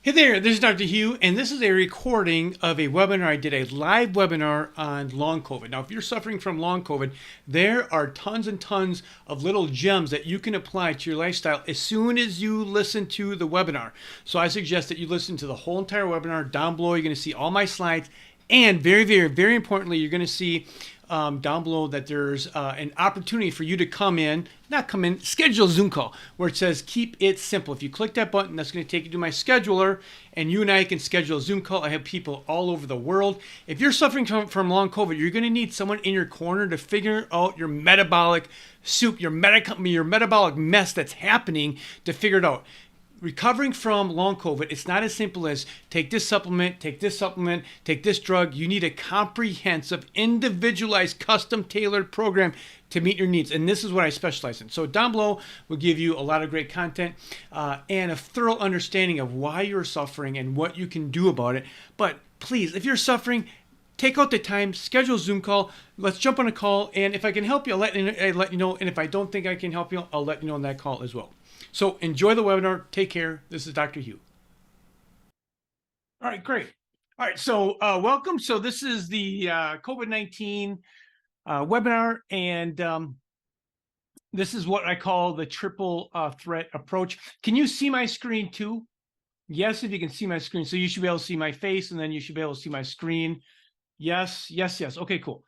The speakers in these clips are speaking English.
Hey there, this is Dr. Hugh, and this is a recording of a webinar. I did a live webinar on long COVID. Now, if you're suffering from long COVID, there are tons and tons of little gems that you can apply to your lifestyle as soon as you listen to the webinar. So I suggest that you listen to the whole entire webinar. Down below, you're going to see all my slides, and very importantly, you're going to see down below that there's an opportunity for you to schedule a Zoom call where it says keep it simple. If you click that button, that's going to take you to my scheduler, and you and I can schedule a Zoom call. I have people all over the world. If you're suffering from long COVID, you're going to need someone in your corner to figure out your metabolic soup, your metabolic mess that's happening, to figure it out. Recovering from long COVID, it's not as simple as take this supplement, take this drug. You need a comprehensive, individualized, custom-tailored program to meet your needs. And this is what I specialize in. So down below, we'll give you a lot of great content and a thorough understanding of why you're suffering and what you can do about it. But please, if you're suffering, take out the time, schedule a Zoom call. Let's jump on a call. And if I can help you, I'll let you know. And if I don't think I can help you, I'll let you know on that call as well. So enjoy the webinar. Take care. This is Dr. Hugh. All right, great. All right, so welcome. So this is the COVID-19 webinar, and this is what I call the triple threat approach. Can you see my screen too? Yes, if you can see my screen. So you should be able to see my face, and then you should be able to see my screen. Yes. Okay, cool.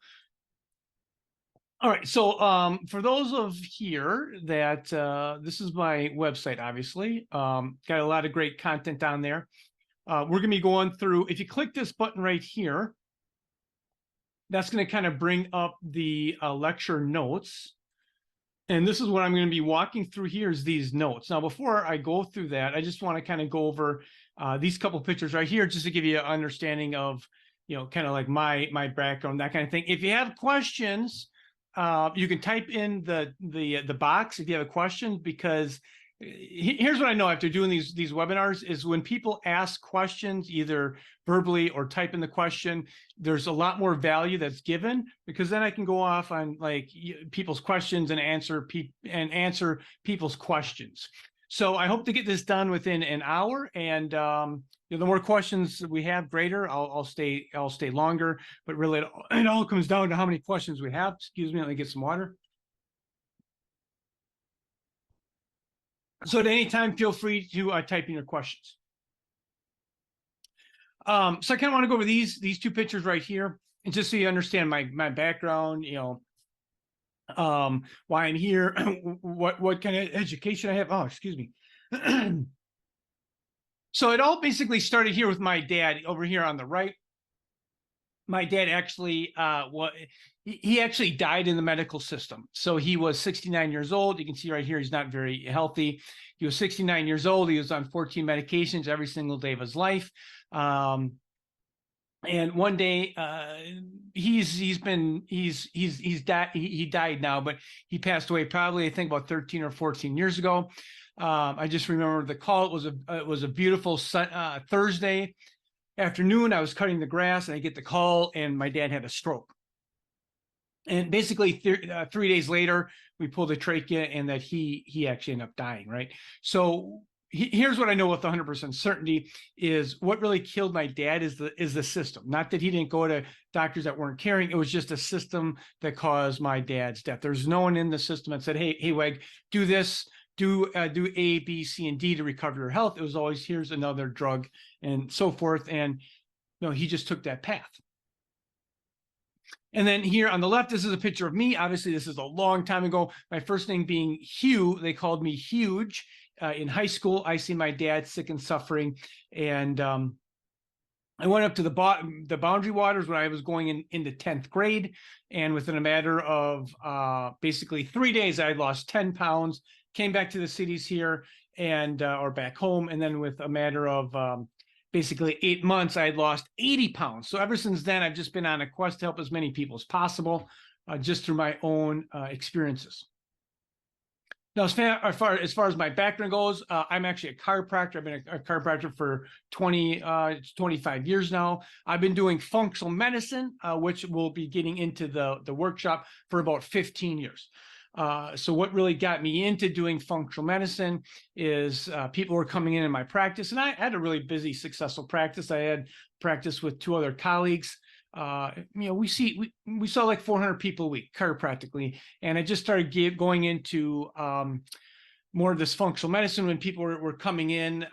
All right, so for those of here that this is my website, obviously. Got a lot of great content on there. We're going to be going through, if you click this button right here, that's going to kind of bring up the lecture notes. And this is what I'm going to be walking through here is these notes. Now, before I go through that, I just want to kind of go over these couple pictures right here, just to give you an understanding of, kind of like my background, that kind of thing. If you have questions, you can type in the box if you have a question, because here's what I know after doing these webinars is when people ask questions, either verbally or type in the question, there's a lot more value that's given, because then I can go off on like people's questions and answer people's questions. So I hope to get this done within an hour, and the more questions we have, greater. I'll stay longer, but really it all comes down to how many questions we have. Excuse me, let me get some water. So at any time, feel free to type in your questions. So I kind of want to go over these two pictures right here, and just so you understand my background, why I'm here, what kind of education I have. Oh, excuse me. So it all basically started here with my dad over here on the right. My dad actually, he actually died in the medical system. So he was 69 years old. You can see right here, he's not very healthy. He was 69 years old. He was on 14 medications every single day of his life. And one day, he died now, but he passed away probably, I think, about 13 or 14 years ago. I just remember the call. It was a beautiful Thursday afternoon. I was cutting the grass, and I get the call, and my dad had a stroke. And basically 3 days later, we pulled the trachea, and that he actually ended up dying, right? So here's what I know with 100% certainty is what really killed my dad is the system. Not that he didn't go to doctors that weren't caring. It was just a system that caused my dad's death. There's no one in the system that said, hey, Weg, do this, do A, B, C, and D to recover your health. It was always, here's another drug and so forth. And he just took that path. And then here on the left, this is a picture of me. Obviously, this is a long time ago. My first name being Hugh. They called me Huge. In high school, I see my dad sick and suffering. And I went up to the Boundary Waters when I was going into 10th grade. And within a matter of basically 3 days, I lost 10 pounds, came back to the cities here and or back home. And then with a matter of basically 8 months, I had lost 80 pounds. So ever since then, I've just been on a quest to help as many people as possible, just through my own experiences. Now, as far as my background goes, I'm actually a chiropractor. I've been a chiropractor for 25 years now. I've been doing functional medicine, which we'll be getting into the workshop, for about 15 years. So what really got me into doing functional medicine is people were coming in my practice, and I had a really busy, successful practice. I had practice with 2 other colleagues. We saw like 400 people a week chiropractically, and I just started going into more of this functional medicine when people were coming in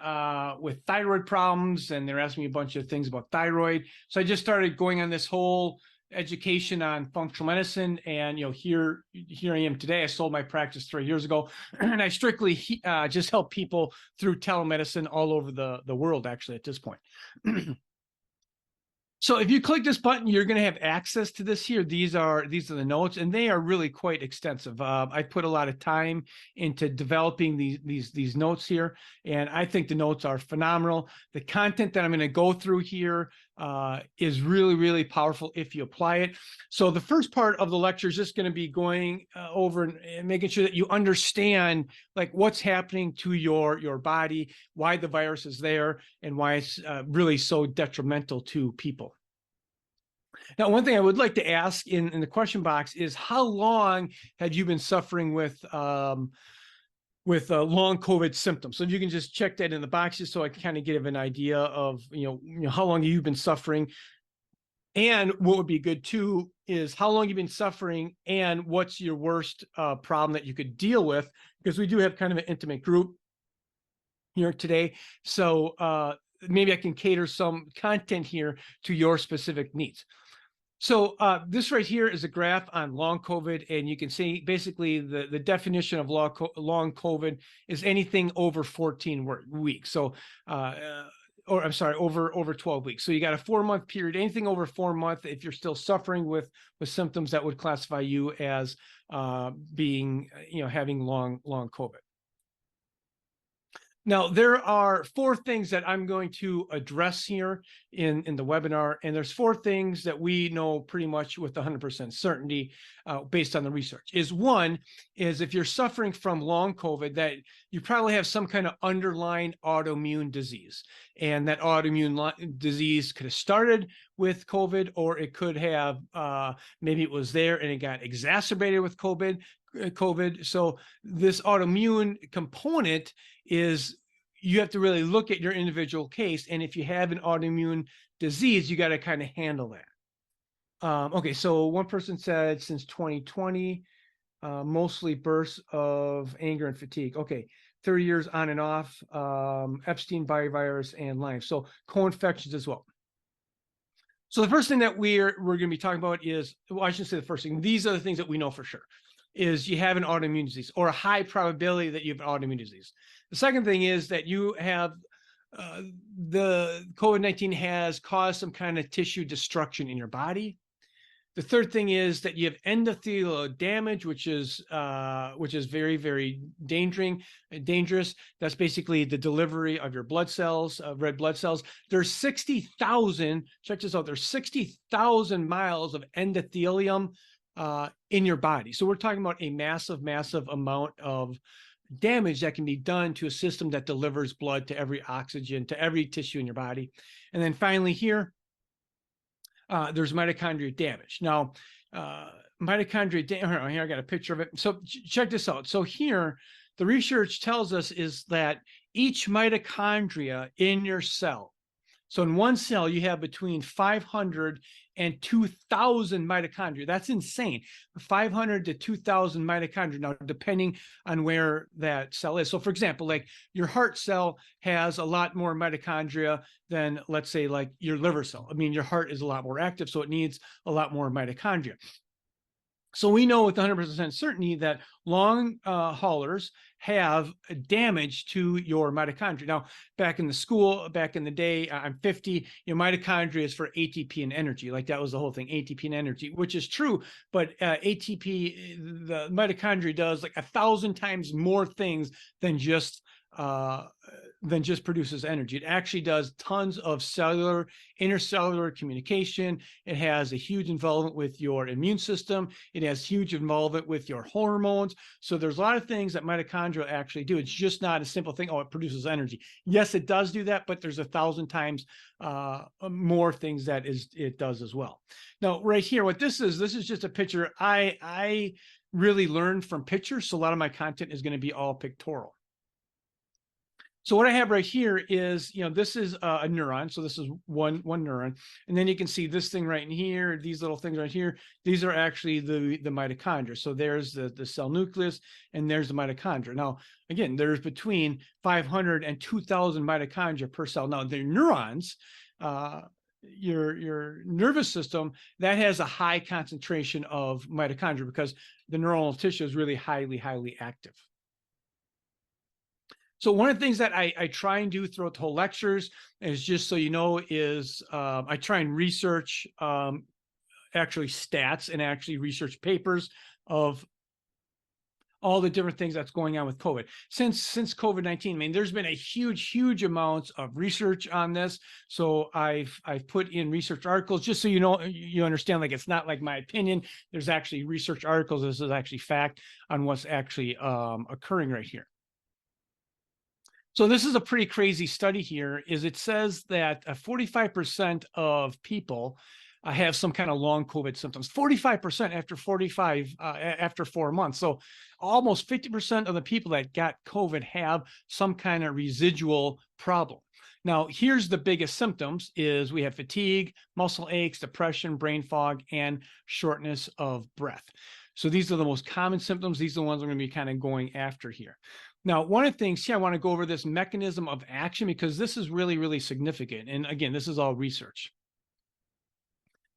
with thyroid problems, and they're asking me a bunch of things about thyroid. So I just started going on this whole education on functional medicine, and here I am today. I sold my practice 3 years ago, and I strictly just help people through telemedicine all over the world, actually, at this point. So if you click this button, you're going to have access to this here. These are the notes, and they are really quite extensive. I put a lot of time into developing these notes here, and I think the notes are phenomenal. The content that I'm going to go through here is really, really powerful if you apply it. So the first part of the lecture is just going to be going over and making sure that you understand like what's happening to your body, why the virus is there, and why it's really so detrimental to people. Now, one thing I would like to ask in the question box is, how long have you been suffering with long COVID symptoms? So if you can just check that in the boxes so I can kind of give an idea of, how long you've been suffering. And what would be good too is how long you've been suffering and what's your worst problem that you could deal with, because we do have kind of an intimate group here today. So maybe I can cater some content here to your specific needs. So this right here is a graph on long over, and you can see basically the definition of long COVID is anything over 14 weeks. So, or I'm sorry, over 12 weeks. So you got a 4-month period, anything over 4 months. If you're still suffering with symptoms, that would classify you as being, having long COVID. Now, there are 4 things that I'm going to address here in the webinar, and there's 4 things that we know pretty much with 100% certainty based on the research. One is if you're suffering from long COVID, that you probably have some kind of underlying autoimmune disease, and that autoimmune disease could have started with COVID, or it could have, maybe it was there and it got exacerbated with COVID. So this autoimmune component is, you have to really look at your individual case. And if you have an autoimmune disease, you got to kind of handle that. Okay, so one person said since 2020, mostly bursts of anger and fatigue. Okay, 30 years on and off, Epstein-Barr virus and Lyme. So co-infections as well. So the first thing that we're going to be talking about is, well, I shouldn't say the first thing. These are the things that we know for sure. Is you have an autoimmune disease, or a high probability that you have an autoimmune disease. The second thing is that you have the COVID-19 has caused some kind of tissue destruction in your body. The third thing is that you have endothelial damage, which is very, very dangerous. That's basically the delivery of your blood cells, red blood cells. There's 60,000, check this out, there's 60,000 miles of endothelium in your body. So we're talking about a massive amount of damage that can be done to a system that delivers blood to every oxygen, to every tissue in your body. And then finally here, there's mitochondrial damage. Now, mitochondrial damage, here I got a picture of it. So check this out. So here, the research tells us is that each mitochondria in your cell, so in one cell, you have between 500 and 2,000 mitochondria. That's insane. 500 to 2,000 mitochondria, now depending on where that cell is. So for example, like your heart cell has a lot more mitochondria than, let's say, like your liver cell. I mean, your heart is a lot more active, so it needs a lot more mitochondria. So we know with 100% certainty that long haulers have damage to your mitochondria. Now, back in the day, I'm 50, mitochondria is for ATP and energy. Like that was the whole thing, ATP and energy, which is true. But ATP, the mitochondria does like 1,000 times more things than just produces energy. It actually does tons of intercellular communication. It has a huge involvement with your immune system. It has huge involvement with your hormones. So there's a lot of things that mitochondria actually do. It's just not a simple thing, oh, it produces energy. Yes, it does do that, but there's 1,000 times more things that it does as well. Now, right here, what this is just a picture. I really learn from pictures. So a lot of my content is going to be all pictorial. So what I have right here is, this is a neuron. So this is one neuron. And then you can see this thing right in here, these little things right here. These are actually the mitochondria. So there's the cell nucleus and there's the mitochondria. Now, again, there's between 500 and 2,000 mitochondria per cell. Now, the neurons, your nervous system, that has a high concentration of mitochondria because the neuronal tissue is really highly active. So one of the things that I try and do throughout the whole lectures is, just so you know, is I try and research actually stats and actually research papers of all the different things that's going on with COVID. Since COVID-19, I mean, there's been a huge amounts of research on this. So I've put in research articles just so you understand, like, it's not like my opinion. There's actually research articles. This is actually fact on what's actually occurring right here. So this is a pretty crazy study here. It says that 45% of people have some kind of long COVID symptoms. 45% after 4 months. So almost 50% of the people that got COVID have some kind of residual problem. Now, here's the biggest symptoms: is we have fatigue, muscle aches, depression, brain fog, and shortness of breath. So these are the most common symptoms. These are the ones we're going to be kind of going after here. Now, one of the things here, I want to go over this mechanism of action because this is really significant. And again, this is all research.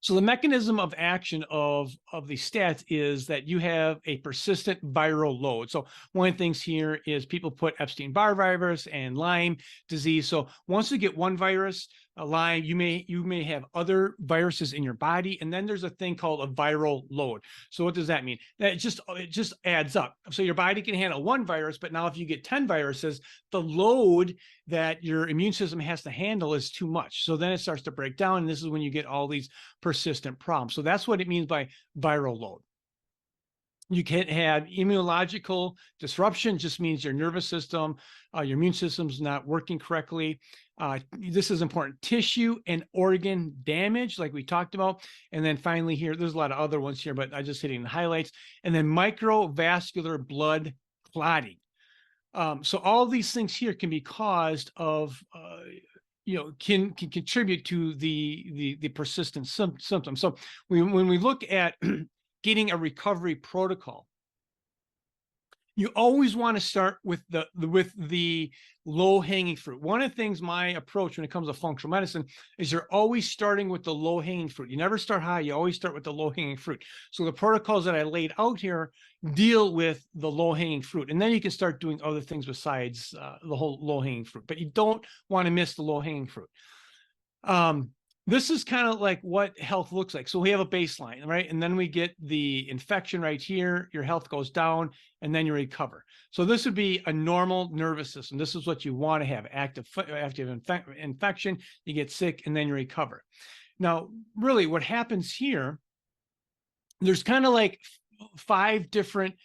So the mechanism of action of the stats is that you have a persistent viral load. So one of the things here is people put Epstein-Barr virus and Lyme disease. So once you get one virus, Lyme, you may have other viruses in your body, and then there's a thing called a viral load. So what does that mean? That it just adds up. So your body can handle one virus, but now if you get 10 viruses, the load that your immune system has to handle is too much. So then it starts to break down, and this is when you get all these persistent problems. So that's what it means by viral load. You can have immunological disruption, just means your nervous system, your immune system's not working correctly. This is important: tissue and organ damage, like we talked about. And then finally here, there's a lot of other ones here, but I just hitting the highlights. And then microvascular blood clotting. So all of these things here can be caused of, can contribute to the persistent symptoms. So when we look at getting a recovery protocol, you always want to start with the low-hanging fruit. One of the things, my approach when it comes to functional medicine, is you're always starting with the low-hanging fruit. You never start high, you always start with the low-hanging fruit. So the protocols that I laid out here deal with the low-hanging fruit, and then you can start doing other things besides the whole low-hanging fruit, but you don't want to miss the low-hanging fruit. This is kind of like what health looks like. So we have a baseline, right? And then we get the infection right here. Your health goes down, and then you recover. So this would be a normal nervous system. This is what you want to have: active infection, you get sick, and then you recover. Now, really what happens here, there's kind of like 5 different,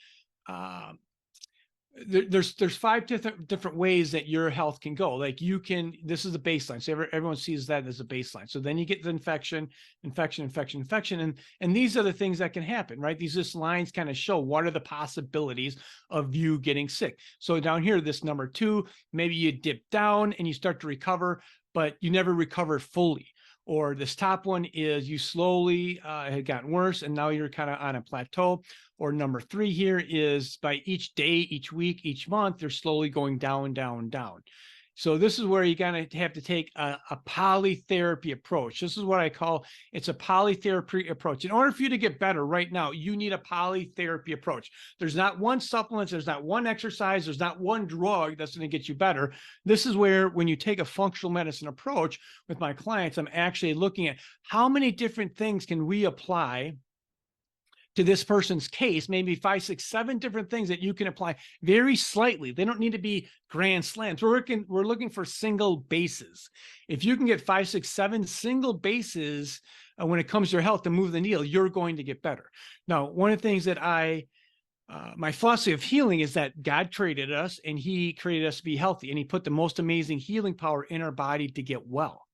there's 5 different ways that your health can go. Like this is the baseline. So everyone sees that as a baseline. So then you get the infection, and these are the things that can happen, right? These lines kind of show what are the possibilities of you getting sick. So down here, this number 2, maybe you dip down and you start to recover, but you never recover fully. Or this top one is you slowly had gotten worse, and now you're kind of on a plateau. Or number 3 here is by each day, each week, each month, they're slowly going down. So this is where you're going to have to take a polytherapy approach. This is what I call, it's a polytherapy approach. In order for you to get better right now, you need a polytherapy approach. There's not one supplement, there's not one exercise, there's not one drug that's going to get you better. This is where, when you take a functional medicine approach with my clients, I'm actually looking at how many different things can we apply to this person's case, maybe 5, 6, 7 different things that you can apply very slightly. They don't need to be grand slams. We're looking for single bases. If you can get 5, 6, 7 single bases when it comes to your health to move the needle, you're going to get better. Now, one of the things that my philosophy of healing is that God created us, and he created us to be healthy, and he put the most amazing healing power in our body to get well.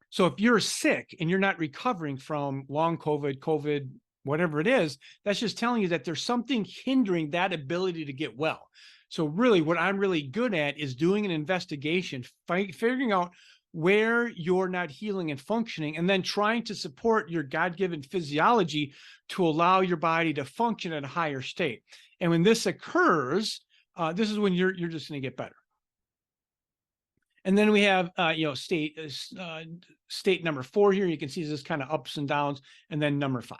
So if you're sick and you're not recovering from long COVID, whatever it is, that's just telling you that there's something hindering that ability to get well. So really what I'm really good at is doing an investigation, figuring out where you're not healing and functioning, and then trying to support your God-given physiology to allow your body to function at a higher state. And when this occurs, this is when you're just going to get better. And then we have, state number 4 here. You can see this kind of ups and downs, and then number 5.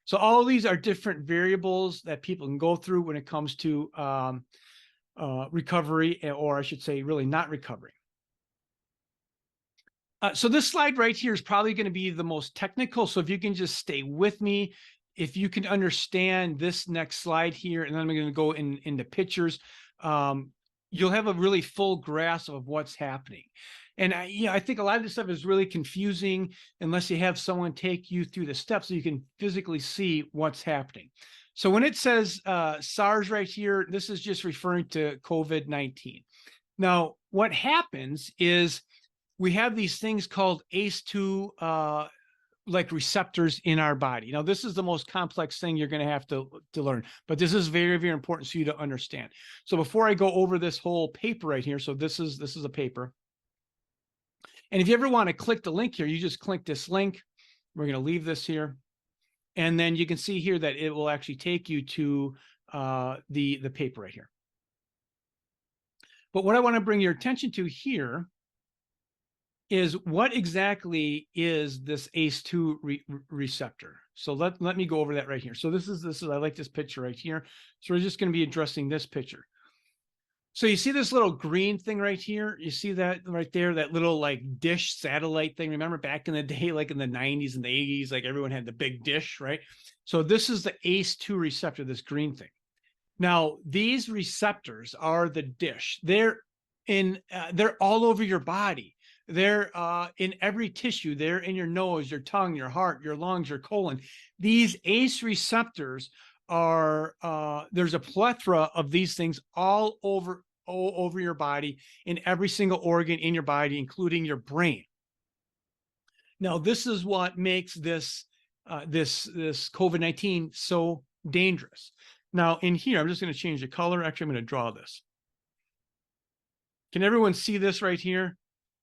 So all of these are different variables that people can go through when it comes to recovery, or I should say really not recovering. So this slide right here is probably going to be the most technical. So if you can just stay with me, if you can understand this next slide here, and then I'm going to go into pictures, you'll have a really full grasp of what's happening. And I think a lot of this stuff is really confusing unless you have someone take you through the steps so you can physically see what's happening. So when it says SARS right here, this is just referring to COVID-19. Now, what happens is we have these things called Ace2 like receptors in our body. Now, this is the most complex thing you're going to have to learn, but this is very, very important for you to understand. So before I go over this whole paper right here, so this is a paper. And if you ever want to click the link here, you just click this link. We're going to leave this here. And then you can see here that it will actually take you to the paper right here. But what I want to bring your attention to here is what exactly is this Ace2 receptor. So let me go over that right here. So this is I like this picture right here. So we're just going to be addressing this picture. So you see this little green thing right here? You see that right there, that little like dish satellite thing. Remember back in the day, like in the 90s and the 80s, like everyone had the big dish, right? So this is the Ace2 receptor, this green thing. Now, these receptors are the dish. They're all over your body. They're in every tissue. They're in your nose, your tongue, your heart, your lungs, your colon. These ACE receptors are, there's a plethora of these things all over your body, in every single organ in your body, including your brain. Now, this is what makes this COVID-19 so dangerous. Now, in here, I'm just going to change the color. Actually, I'm going to draw this. Can everyone see this right here?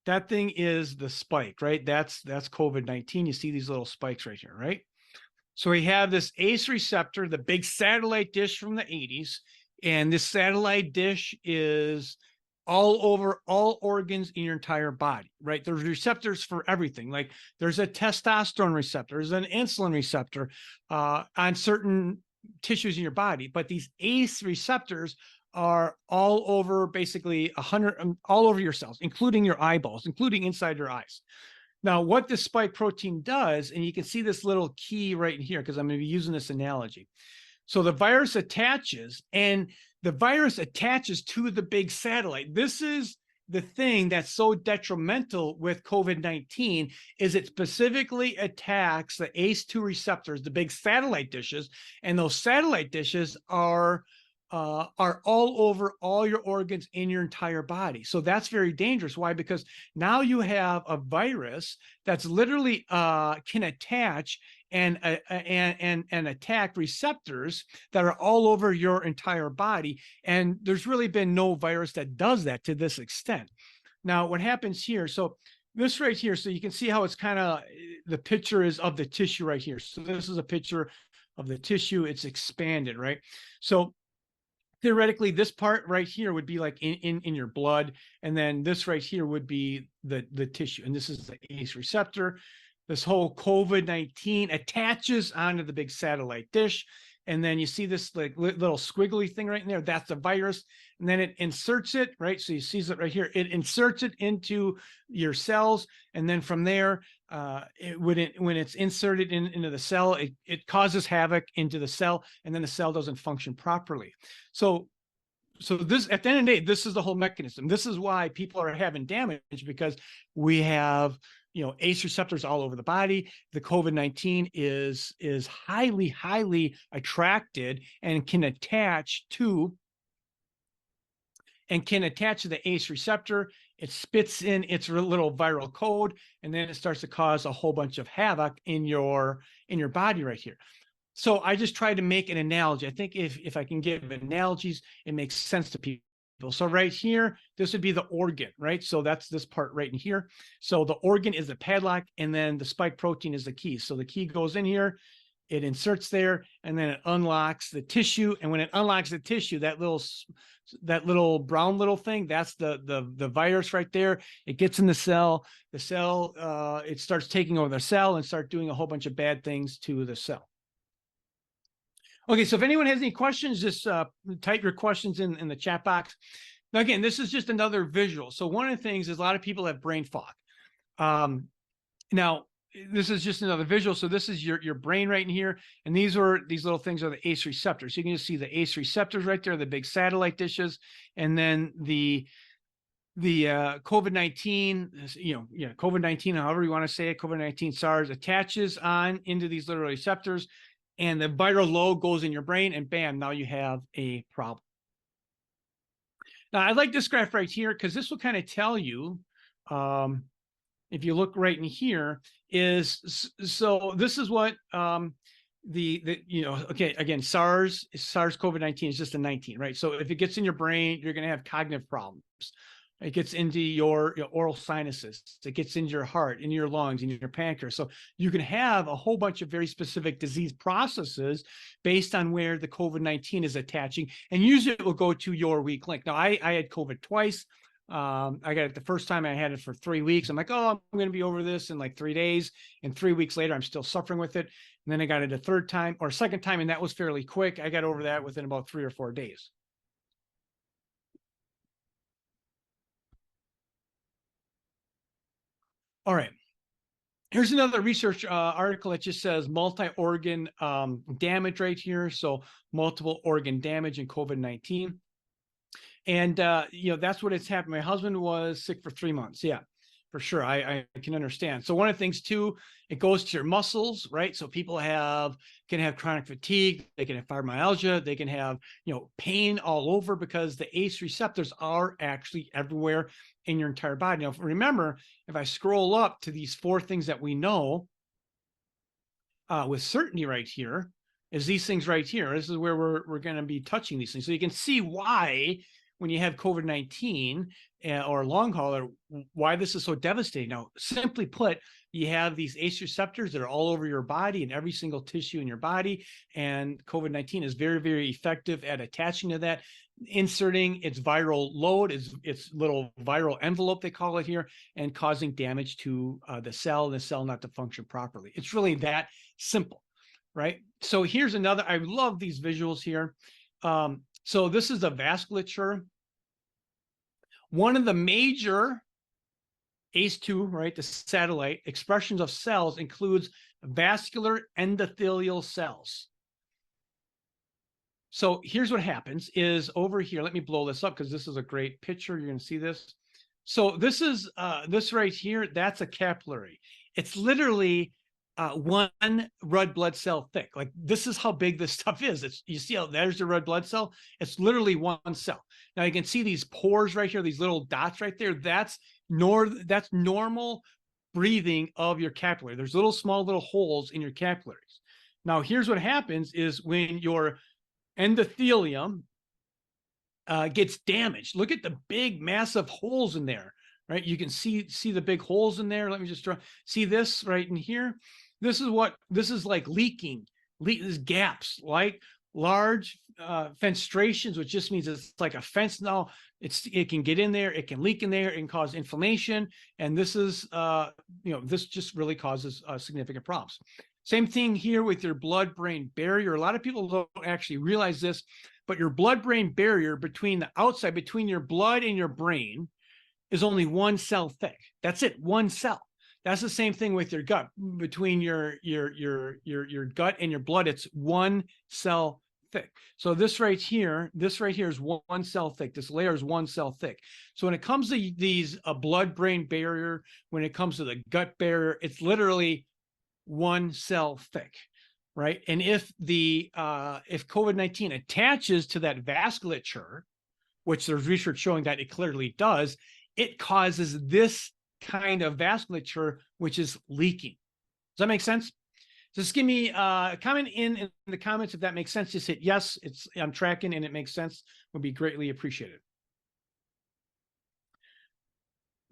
That thing is the spike, right? That's COVID-19. You see these little spikes right here, right? So we have this ACE receptor, the big satellite dish from the 80s. And this satellite dish is all over all organs in your entire body, right? There's receptors for everything. Like there's a testosterone receptor, there's an insulin receptor on certain tissues in your body. But these ACE receptors are all over, basically 100, all over your cells, including your eyeballs, including inside your eyes. Now, what this spike protein does, and you can see this little key right in here, because I'm going to be using this analogy. So the virus attaches, and the virus attaches to the big satellite. This is the thing that's so detrimental with COVID-19, is it specifically attacks the ACE2 receptors, the big satellite dishes, and those satellite dishes are all over all your organs in your entire body. So that's very dangerous. Why? Because now you have a virus that's literally can attach and attack receptors that are all over your entire body. And there's really been no virus that does that to this extent. Now, what happens here? So this right here, so you can see how it's kind of, the picture is of the tissue right here. So this is a picture of the tissue. It's expanded, right? So theoretically, this part right here would be like in your blood, and then this right here would be the tissue, and this is the ACE receptor. This whole COVID-19 attaches onto the big satellite dish, and then you see this like little squiggly thing right in there. That's the virus, and then it inserts it, right? So you see it right here. It inserts it into your cells, and then from there, when it's inserted into the cell, it causes havoc into the cell, and then the cell doesn't function properly. So this, at the end of the day, this is the whole mechanism. This is why people are having damage, because we have, ACE receptors all over the body. The COVID-19 is highly attracted and can attach to the ACE receptor. It spits in its little viral code, and then it starts to cause a whole bunch of havoc in your body right here. So I just try to make an analogy. I think if I can give analogies, it makes sense to people. So right here, this would be the organ, right? So that's this part right in here. So the organ is the padlock, and then the spike protein is the key. So the key goes in here, it inserts there, and then it unlocks the tissue. And when it unlocks the tissue, that little brown little thing, that's the virus right there. It gets in the cell. The cell, it starts taking over the cell and start doing a whole bunch of bad things to the cell. Okay, so if anyone has any questions, just type your questions in the chat box. Now, again, this is just another visual. So one of the things is a lot of people have brain fog. Now, this is just another visual. So this is your brain right in here. And these little things are the Ace receptors. So you can just see the Ace receptors right there, the big satellite dishes. And then the COVID-19, COVID-19, however you want to say it, COVID-19 SARS attaches on into these little receptors. And the viral load goes in your brain, and bam, now you have a problem. Now, I like this graph right here because this will kind of tell you, if you look right in here, so this is what okay, again, SARS-CoV-19 is just a 19, right? So if it gets in your brain, you're going to have cognitive problems. It gets into your oral sinuses. It gets into your heart, in your lungs, in your pancreas. So you can have a whole bunch of very specific disease processes based on where the COVID-19 is attaching. And usually it will go to your weak link. Now, I had COVID twice. I got it the first time. I had it for 3 weeks. I'm like, oh, I'm going to be over this in like 3 days. And 3 weeks later, I'm still suffering with it. And then I got it a second time, and that was fairly quick. I got over that within about 3 or 4 days. All right. Here's another research article that just says multi-organ damage right here. So multiple organ damage in COVID-19. And, that's what it's happened. My husband was sick for 3 months. Yeah, for sure. I can understand. So one of the things too, it goes to your muscles, right? So people can have chronic fatigue. They can have fibromyalgia. They can have, pain all over because the ACE receptors are actually everywhere in your entire body. Now, remember, if I scroll up to these 4 things that we know with certainty right here, is these things right here. This is where we're going to be touching these things. So you can see why when you have COVID-19 or long hauler, why this is so devastating. Now, simply put, you have these ACE receptors that are all over your body and every single tissue in your body. And COVID-19 is very, very effective at attaching to that, inserting its viral load, its little viral envelope, they call it here, and causing damage to the cell not to function properly. It's really that simple, right? So here's another, I love these visuals here. So this is the vasculature. One of the major Ace2, right, the satellite expressions of cells includes vascular endothelial cells. So here's what happens is over here, let me blow this up because this is a great picture. You're going to see this. So this is this right here, that's a capillary. It's literally one red blood cell thick. Like this is how big this stuff is. You see how there's the red blood cell. It's literally one cell. Now you can see these pores right here, these little dots right there. That's normal breathing of your capillary. There's small little holes in your capillaries. Now here's what happens is when your endothelium gets damaged. Look at the big massive holes in there, right? You can see the big holes in there. Let me just see this right in here. This is like leaking, these gaps, like large fenestrations, which just means it's like a fence. Now it can get in there, it can leak in there, it can cause inflammation. And this is, this just really causes significant problems. Same thing here with your blood-brain barrier. A lot of people don't actually realize this, but your blood-brain barrier between the outside, between your blood and your brain, is only 1 cell thick. That's it, 1 cell. That's the same thing with your gut. Between your gut and your blood, it's 1 cell thick. So this right here is 1 cell thick. This layer is 1 cell thick. So when it comes to these blood-brain barrier, when it comes to the gut barrier, it's literally 1 cell thick, right? And if COVID-19 attaches to that vasculature, which there's research showing that it clearly does, it causes this kind of vasculature, which is leaking. Does that make sense? Just give me a comment in the comments if that makes sense. Just hit yes, I'm tracking and it makes sense. Would be greatly appreciated.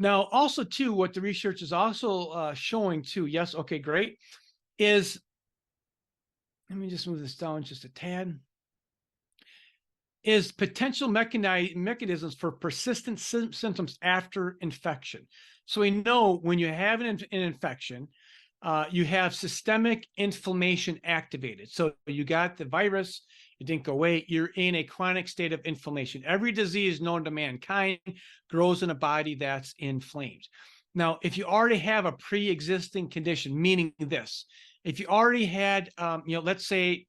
Now, also too, what the research is also showing too, yes, okay, great, is, let me just move this down just a tad, is potential mechanisms for persistent symptoms after infection. So we know when you have an infection, you have systemic inflammation activated. So you got the virus, it didn't go away, you're in a chronic state of inflammation. Every disease known to mankind grows in a body that's inflamed. Now, if you already have a pre-existing condition, meaning this, if you already had, let's say,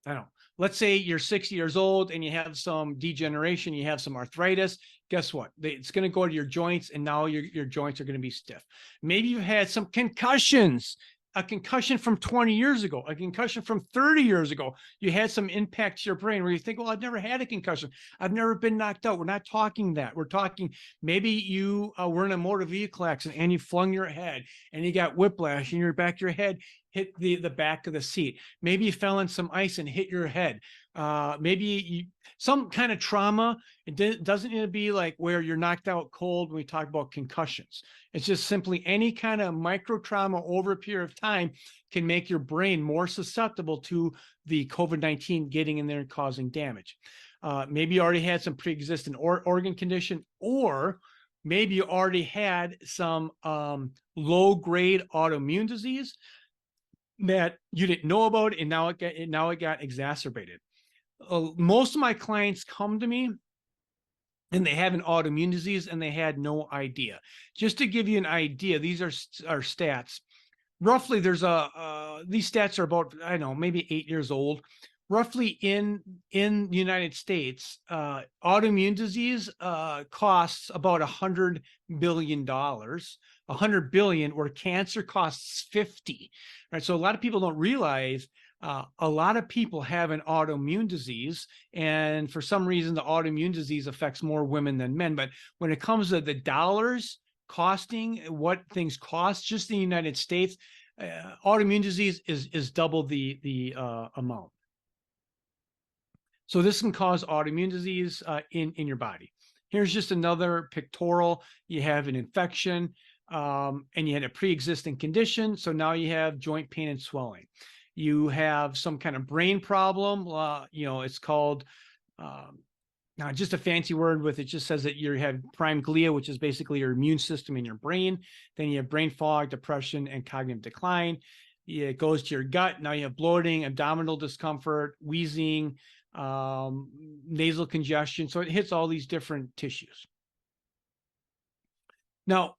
I don't know, let's say you're 60 years old and you have some degeneration, you have some arthritis, guess what? It's going to go to your joints, and now your joints are going to be stiff. Maybe you had some concussions, a concussion from 20 years ago, a concussion from 30 years ago. You had some impact to your brain where you think, well, I've never had a concussion. I've never been knocked out. We're not talking that. We're talking maybe you were in a motor vehicle accident and you flung your head and you got whiplash in your back of your head, hit the back of the seat. Maybe you fell in some ice and hit your head. Maybe some kind of trauma. It doesn't need to be like where you're knocked out cold when we talk about concussions. It's just simply any kind of micro trauma over a period of time can make your brain more susceptible to the COVID-19 getting in there and causing damage. Maybe you already had some pre-existing organ condition, or maybe you already had some low-grade autoimmune disease that you didn't know about, and now it got exacerbated. Most of my clients come to me and they have an autoimmune disease and they had no idea. Just to give you an idea, these are stats. Roughly, there's these stats are about, I don't know, maybe 8 years old. Roughly in the United States, autoimmune disease costs about $100 billion. 100 billion, where cancer costs 50. Right? So a lot of people don't realize a lot of people have an autoimmune disease, and for some reason the autoimmune disease affects more women than men. But when it comes to the dollars costing, what things cost just in the United States, autoimmune disease is double the amount. So this can cause autoimmune disease in your body. Here's just another pictorial. You have an infection, and you had a pre-existing condition, so now you have joint pain and swelling. You have some kind of brain problem. It's called, just a fancy word with it just says that you have prime glia, which is basically your immune system in your brain. Then you have brain fog, depression, and cognitive decline. It goes to your gut. Now you have bloating, abdominal discomfort, wheezing, nasal congestion. So it hits all these different tissues. Now,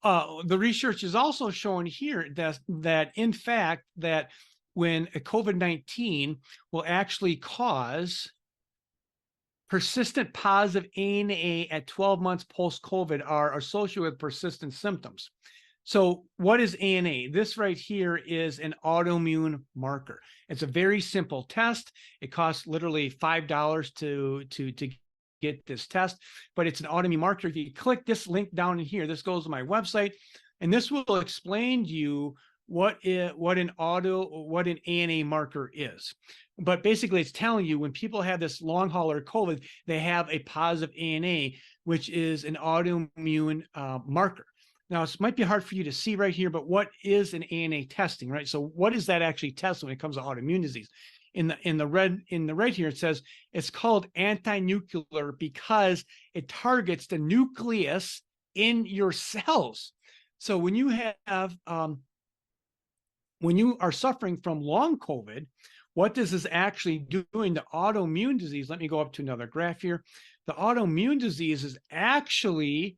the research is also showing here that in fact, that when a COVID-19 will actually cause persistent positive ANA at 12 months post-COVID are associated with persistent symptoms. So what is ANA? This right here is an autoimmune marker. It's a very simple test. It costs literally $5 to get this test, but it's an autoimmune marker. If you click this link down in here, this goes to my website, and this will explain to you what an ANA marker is. But basically, it's telling you when people have this long hauler COVID, they have a positive ANA, which is an autoimmune marker. Now, it might be hard for you to see right here, but what is an ANA testing, right? So what is that actually test when it comes to autoimmune disease? In the red here, it says it's called anti-nuclear because it targets the nucleus in your cells. So when you have when you are suffering from long COVID, what this is actually doing to autoimmune disease, let me go up to another graph here. The autoimmune disease is actually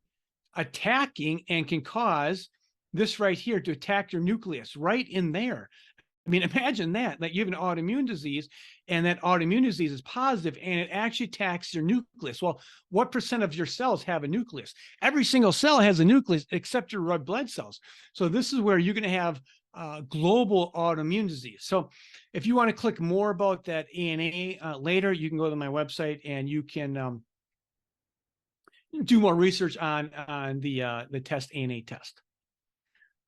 attacking and can cause this right here to attack your nucleus right in there. I mean, imagine that you have an autoimmune disease and that autoimmune disease is positive and it actually attacks your nucleus. Well, what percent of your cells have a nucleus? Every single cell has a nucleus except your red blood cells. So this is where you're going to have global autoimmune disease. So if you want to click more about that ANA later, you can go to my website and you can do more research on the ANA test.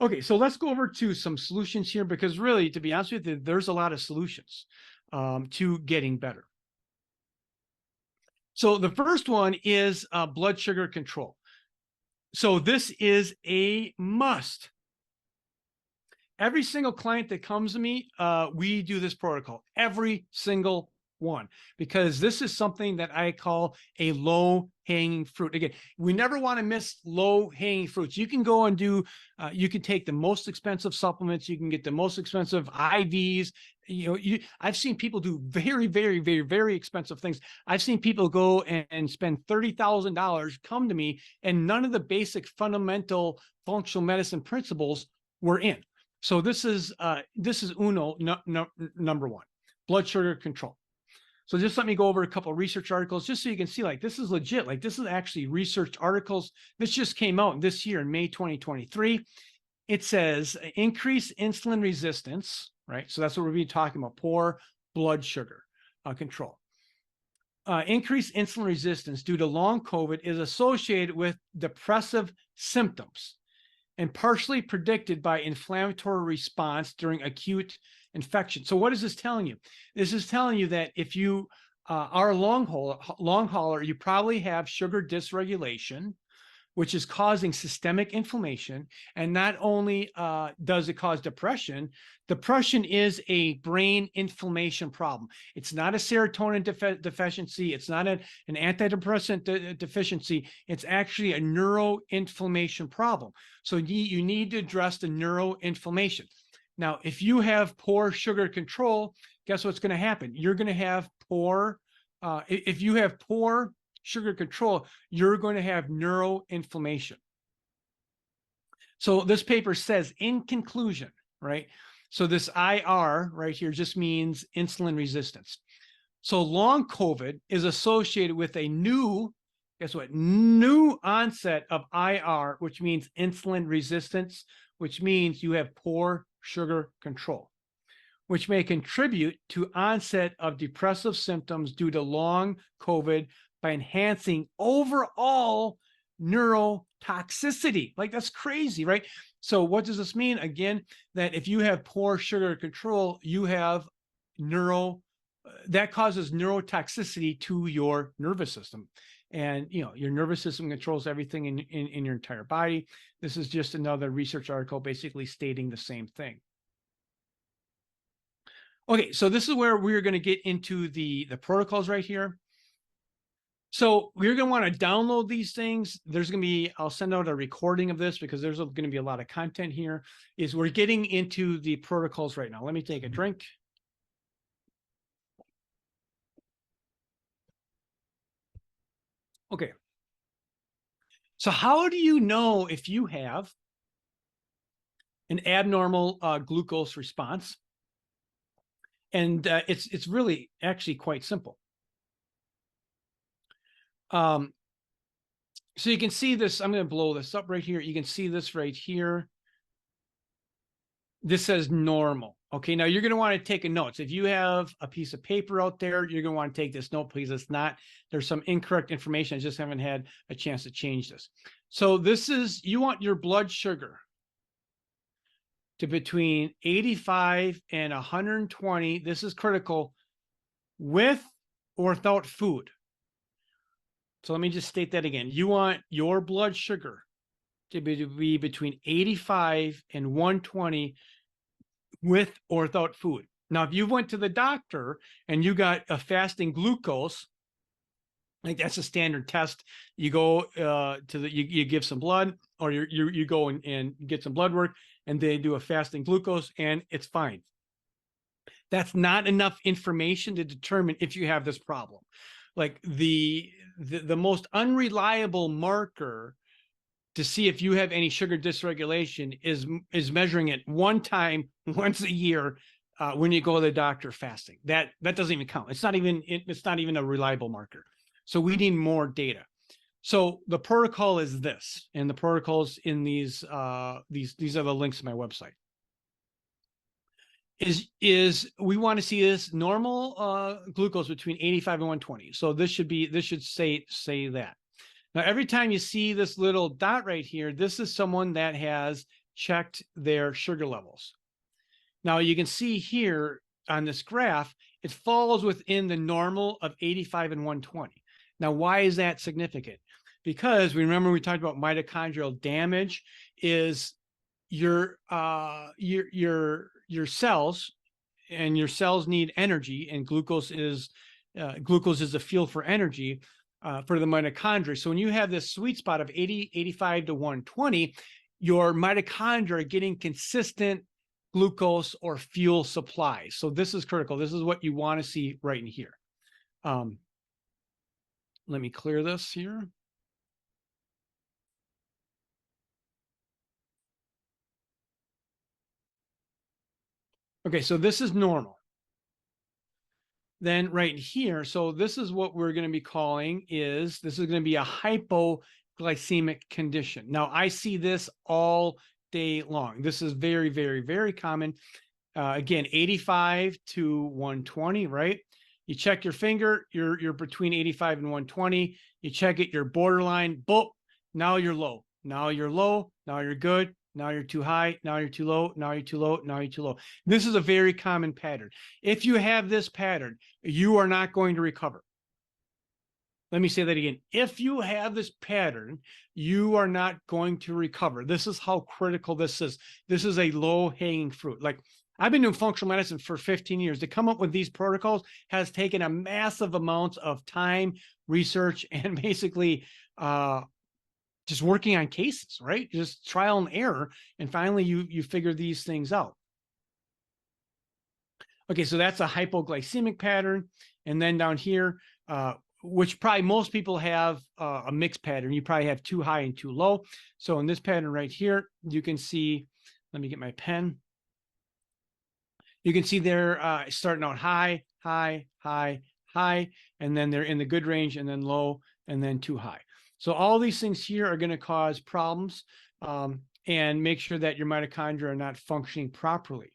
Okay, so let's go over to some solutions here, because really, to be honest with you, there's a lot of solutions to getting better. So the first one is blood sugar control. So this is a must. Every single client that comes to me, we do this protocol, every single one, because this is something that I call a low hanging fruit. Again, we never want to miss low hanging fruits. You can go and do, you can take the most expensive supplements, you can get the most expensive IVs. I've seen people do very, very, very, very expensive things. I've seen people go and spend $30,000, come to me, and none of the basic fundamental functional medicine principles were in. So this is number one, blood sugar control. So just let me go over a couple of research articles just so you can see, like, this is legit. Like, this is actually research articles. This just came out this year in May 2023. It says increase insulin resistance, right? So that's what we're going to be talking about, poor blood sugar control. Increased insulin resistance due to long COVID is associated with depressive symptoms and partially predicted by inflammatory response during acute infection. So what is this telling you? This is telling you that if you are a long hauler, you probably have sugar dysregulation, which is causing systemic inflammation. And not only does it cause depression, depression is a brain inflammation problem. It's not a serotonin deficiency. It's not an antidepressant deficiency. It's actually a neuroinflammation problem. So you need to address the neuroinflammation. Now, if you have poor sugar control, guess what's going to happen? You're going to have poor, if you have poor sugar control, you're going to have neuroinflammation. So this paper says, in conclusion, right? So this IR right here just means insulin resistance. So long COVID is associated with a new, guess what? New onset of IR, which means insulin resistance, which means you have poor sugar control, which may contribute to onset of depressive symptoms due to long COVID by enhancing overall neurotoxicity. Like, that's crazy, right? So what does this mean? Again, that if you have poor sugar control, you have that causes neurotoxicity to your nervous system. And your nervous system controls everything in your entire body. This is just another research article basically stating the same thing. Okay, so this is where we're going to get into the protocols right here. So we're going to want to download these things. There's going to be, I'll send out a recording of this because there's going to be a lot of content here. We're getting into the protocols right now. Let me take a drink. Okay. So how do you know if you have an abnormal glucose response? And it's really actually quite simple. So you can see this. I'm going to blow this up right here. You can see this right here. This says normal. Okay, now you're going to want to take a note. So if you have a piece of paper out there, you're going to want to take this note, please. It's not, there's some incorrect information. I just haven't had a chance to change this. So this is, you want your blood sugar to between 85 and 120. This is critical, with or without food. So let me just state that again. You want your blood sugar to be between 85 and 120 with or without food. Now, if you went to the doctor and you got a fasting glucose, like that's a standard test. You go you give some blood, or you go and get some blood work, and they do a fasting glucose, and it's fine. That's not enough information to determine if you have this problem. Like the most unreliable marker to see if you have any sugar dysregulation is measuring it one time once a year when you go to the doctor fasting. That doesn't even count. It's not even a reliable marker. So we need more data. So the protocol is this, and the protocols in these are the links to my website. Is we want to see this normal glucose between 85 and 120. So this should say that. Now, every time you see this little dot right here, this is someone that has checked their sugar levels. Now you can see here on this graph, it falls within the normal of 85 and 120. Now, why is that significant? Because remember we talked about mitochondrial damage is your cells, and your cells need energy, and glucose is a fuel for energy for the mitochondria. So when you have this sweet spot of 80, 85 to 120, your mitochondria are getting consistent glucose or fuel supply. So this is critical. This is what you want to see right in here. Let me clear this here. Okay, so this is normal. Then right here, so this is what we're going to be calling this is going to be a hypoglycemic condition. Now, I see this all day long. This is very, very, very common. Again, 85 to 120, right? You check your finger, you're between 85 and 120. You check it, you're borderline, boom, now you're low. Now you're low, now you're good. Now you're too high, now you're too low, now you're too low, now you're too low. This is a very common pattern. If you have this pattern, you are not going to recover. Let me say that again. If you have this pattern, you are not going to recover. This is how critical this is. This is a low-hanging fruit. Like, I've been doing functional medicine for 15 years. To come up with these protocols has taken a massive amount of time, research, and basically just working on cases, right? Just trial and error. And finally, you figure these things out. Okay, so that's a hypoglycemic pattern. And then down here, which probably most people have a mixed pattern. You probably have too high and too low. So in this pattern right here, you can see, let me get my pen. You can see they're starting out high, high, high, high, and then they're in the good range, and then low, and then too high. So all these things here are going to cause problems and make sure that your mitochondria are not functioning properly.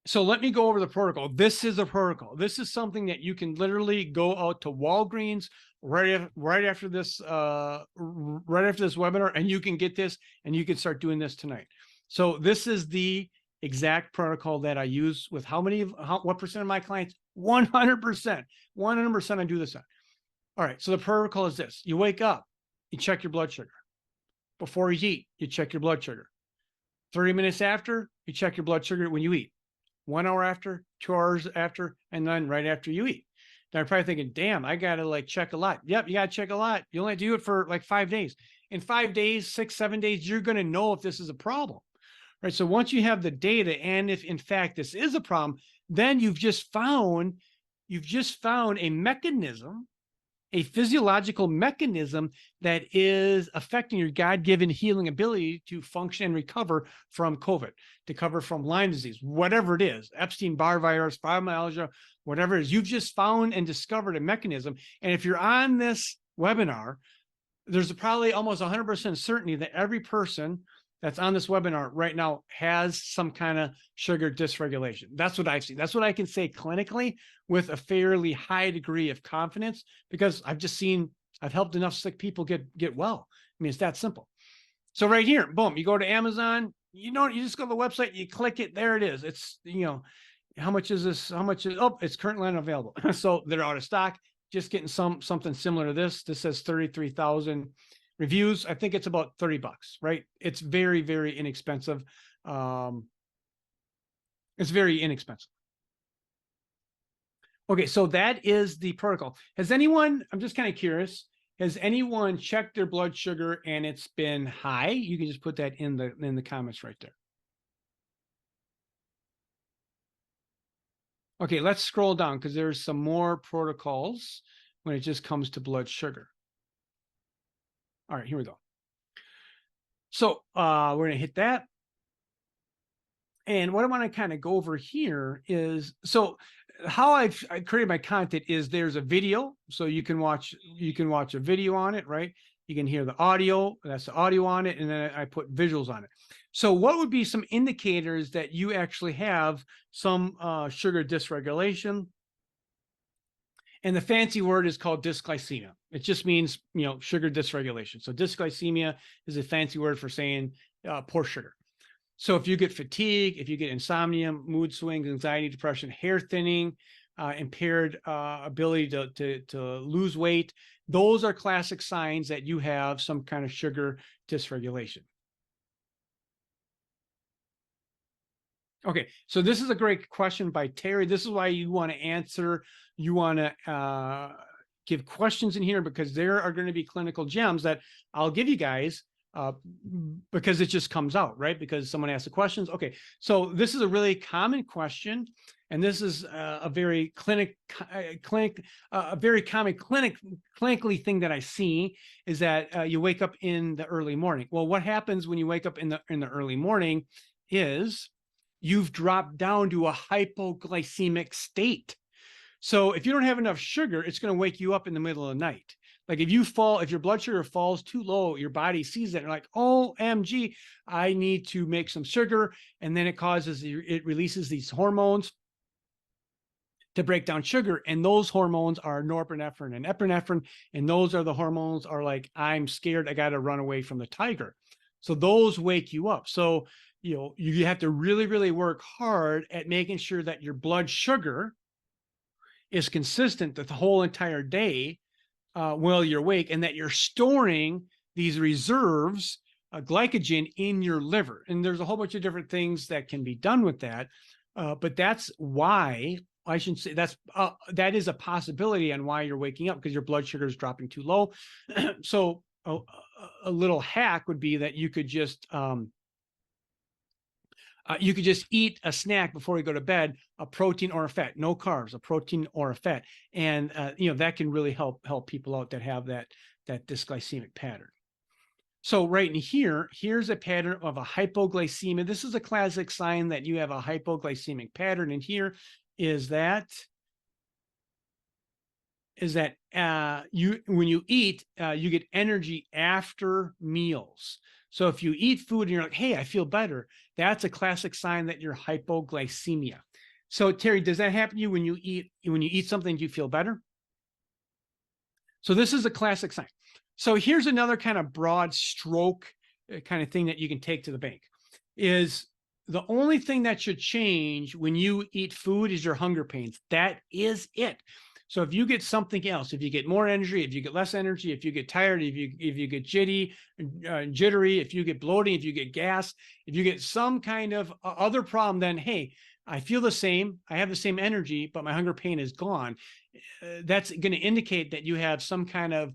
So let me go over the protocol. This is a protocol. This is something that you can literally go out to Walgreens right after this webinar, and you can get this and you can start doing this tonight. So this is the exact protocol that I use with what percent of my clients? 100%. 100% I do this on. All right. So the protocol is this. You wake up, you check your blood sugar. Before you eat, you check your blood sugar. 30 minutes after, you check your blood sugar when you eat. 1 hour after, 2 hours after, and then right after you eat. Now you're probably thinking, damn, I got to like check a lot. Yep, you got to check a lot. You only do it for like 5 days. In 5 days, 6, 7 days, you're going to know if this is a problem. Right. So once you have the data, and if in fact this is a problem, then you've just found a mechanism, a physiological mechanism that is affecting your God-given healing ability to function and recover from COVID, to recover from Lyme disease, whatever it is, Epstein-Barr virus, fibromyalgia, whatever it is. You've just found and discovered a mechanism. And if you're on this webinar, there's probably almost 100% certainty that every person that's on this webinar right now has some kind of sugar dysregulation. That's what I've seen. That's what I can say clinically with a fairly high degree of confidence, because I've helped enough sick people get well. I mean, it's that simple. So right here, boom, you go to Amazon, you just go to the website, you click it, there it is. It's, how much is this? It's currently unavailable. So they're out of stock. Just getting something similar to this. This says 33,000 reviews. I think it's about $30, right? It's very, very inexpensive. It's very inexpensive. Okay, so that is the protocol. I'm just kind of curious, has anyone checked their blood sugar and it's been high? You can just put that in the comments right there. Okay, let's scroll down because there's some more protocols when it just comes to blood sugar. All right, here we go. So we're going to hit that. And what I want to kind of go over here is, so how I created my content is there's a video. So you can watch a video on it, right? You can hear the audio, that's the audio on it, and then I put visuals on it. So what would be some indicators that you actually have some sugar dysregulation? And the fancy word is called dysglycemia. It just means, sugar dysregulation. So dysglycemia is a fancy word for saying poor sugar. So if you get fatigue, if you get insomnia, mood swings, anxiety, depression, hair thinning, impaired ability to lose weight, those are classic signs that you have some kind of sugar dysregulation. Okay, so this is a great question by Terry. This is why you want to answer. You want to give questions in here, because there are going to be clinical gems that I'll give you guys because it just comes out, right? Because someone asks the questions. Okay, so this is a really common question, and this is a very very common clinically thing that I see is that you wake up in the early morning. Well, what happens when you wake up in the early morning is you've dropped down to a hypoglycemic state. So if you don't have enough sugar, it's going to wake you up in the middle of the night. Like if your blood sugar falls too low, your body sees that and you're like, OMG, I need to make some sugar. And then it releases these hormones to break down sugar. And those hormones are norepinephrine and epinephrine. And those are the hormones are like, I'm scared, I got to run away from the tiger. So those wake you up. So, you have to really, really work hard at making sure that your blood sugar is consistent the whole entire day while you're awake, and that you're storing these reserves, glycogen in your liver. And there's a whole bunch of different things that can be done with that. But that's why I shouldn't say that is a possibility on why you're waking up, because your blood sugar is dropping too low. So a little hack would be that you could just eat a snack before you go to bed, a protein or a fat, no carbs, a protein or a fat. And, that can really help people out that have that dysglycemic pattern. So right in here's a pattern of a hypoglycemia. This is a classic sign that you have a hypoglycemic pattern. And here is that when you eat, you get energy after meals. So if you eat food and you're like, hey, I feel better, that's a classic sign that you're hypoglycemia. So Terry, does that happen to you when you eat something, do you feel better? So this is a classic sign. So here's another kind of broad stroke kind of thing that you can take to the bank is the only thing that should change when you eat food is your hunger pains. That is it. So if you get something else, if you get more energy, if you get less energy, if you get tired, if you get jittery, if you get bloating, if you get gas, if you get some kind of other problem, then hey, I feel the same, I have the same energy, but my hunger pain is gone. That's going to indicate that you have some kind of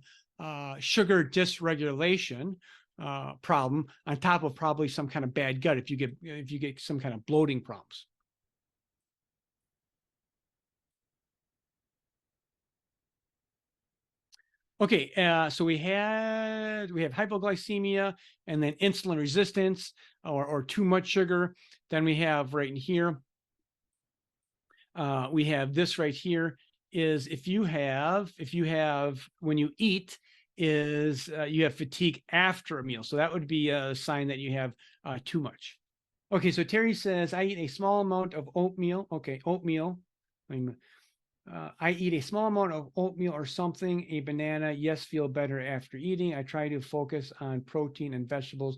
sugar dysregulation problem on top of probably some kind of bad gut if you get some kind of bloating problems. Okay, so we have hypoglycemia, and then insulin resistance or too much sugar. Then we have right in here, we have this right here is if you have when you eat is you have fatigue after a meal. So that would be a sign that you have too much. Okay, so Terry says, I eat a small amount of oatmeal. Okay, oatmeal. I eat a small amount of oatmeal or something, a banana. Yes, feel better after eating. I try to focus on protein and vegetables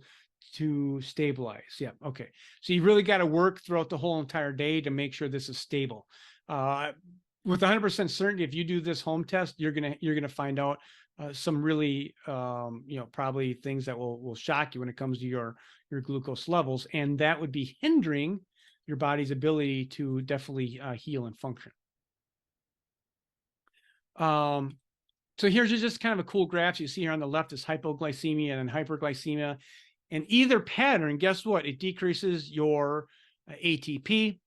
to stabilize. Yeah, okay. So you really got to work throughout the whole entire day to make sure this is stable. With 100% certainty, if you do this home test, you're gonna find out some really probably things that will shock you when it comes to your glucose levels, and that would be hindering your body's ability to definitely heal and function. So here's just kind of a cool graph. You see here on the left is hypoglycemia and hyperglycemia. And either pattern, guess what? It decreases your ATP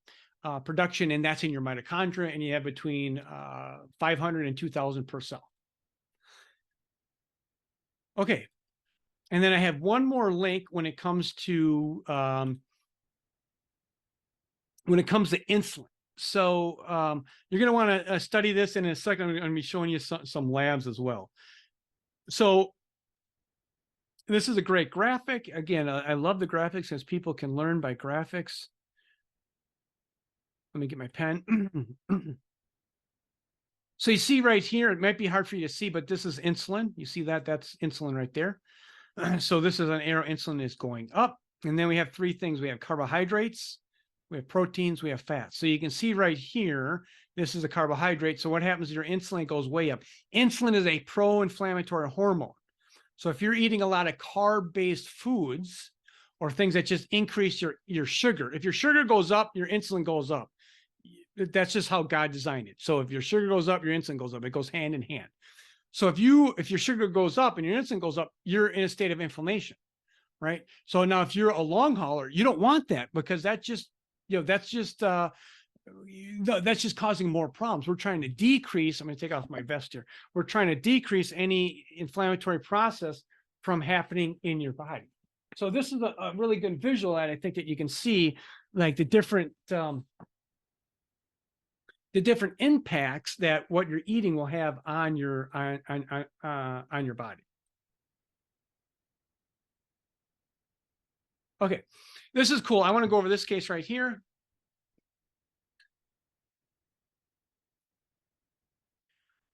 production, and that's in your mitochondria, and you have between 500 and 2,000 per cell. Okay. And then I have one more link when it comes to insulin. So you're going to want to study this, and in a second, I'm going to be showing you some labs as well. So this is a great graphic. Again, I love the graphics because people can learn by graphics. Let me get my pen. So you see right here, it might be hard for you to see, but this is insulin. You see that? That's insulin right there. So this is an arrow. Insulin is going up. And then we have three things. We have carbohydrates, we have proteins, we have fats. So you can see right here, this is a carbohydrate. So what happens is your insulin goes way up. Insulin is a pro-inflammatory hormone. So if you're eating a lot of carb-based foods or things that just increase your sugar, if your sugar goes up, your insulin goes up. That's just how God designed it. So if your sugar goes up, your insulin goes up. It goes hand in hand. So if your sugar goes up and your insulin goes up, you're in a state of inflammation, right? So now if you're a long hauler, you don't want that, because that's just causing more problems. We're trying to decrease, I'm going to take off my vest here. We're trying to decrease any inflammatory process from happening in your body. So this is a really good visual that I think that you can see, like the different impacts that what you're eating will have on your body. Okay, this is cool. I want to go over this case right here.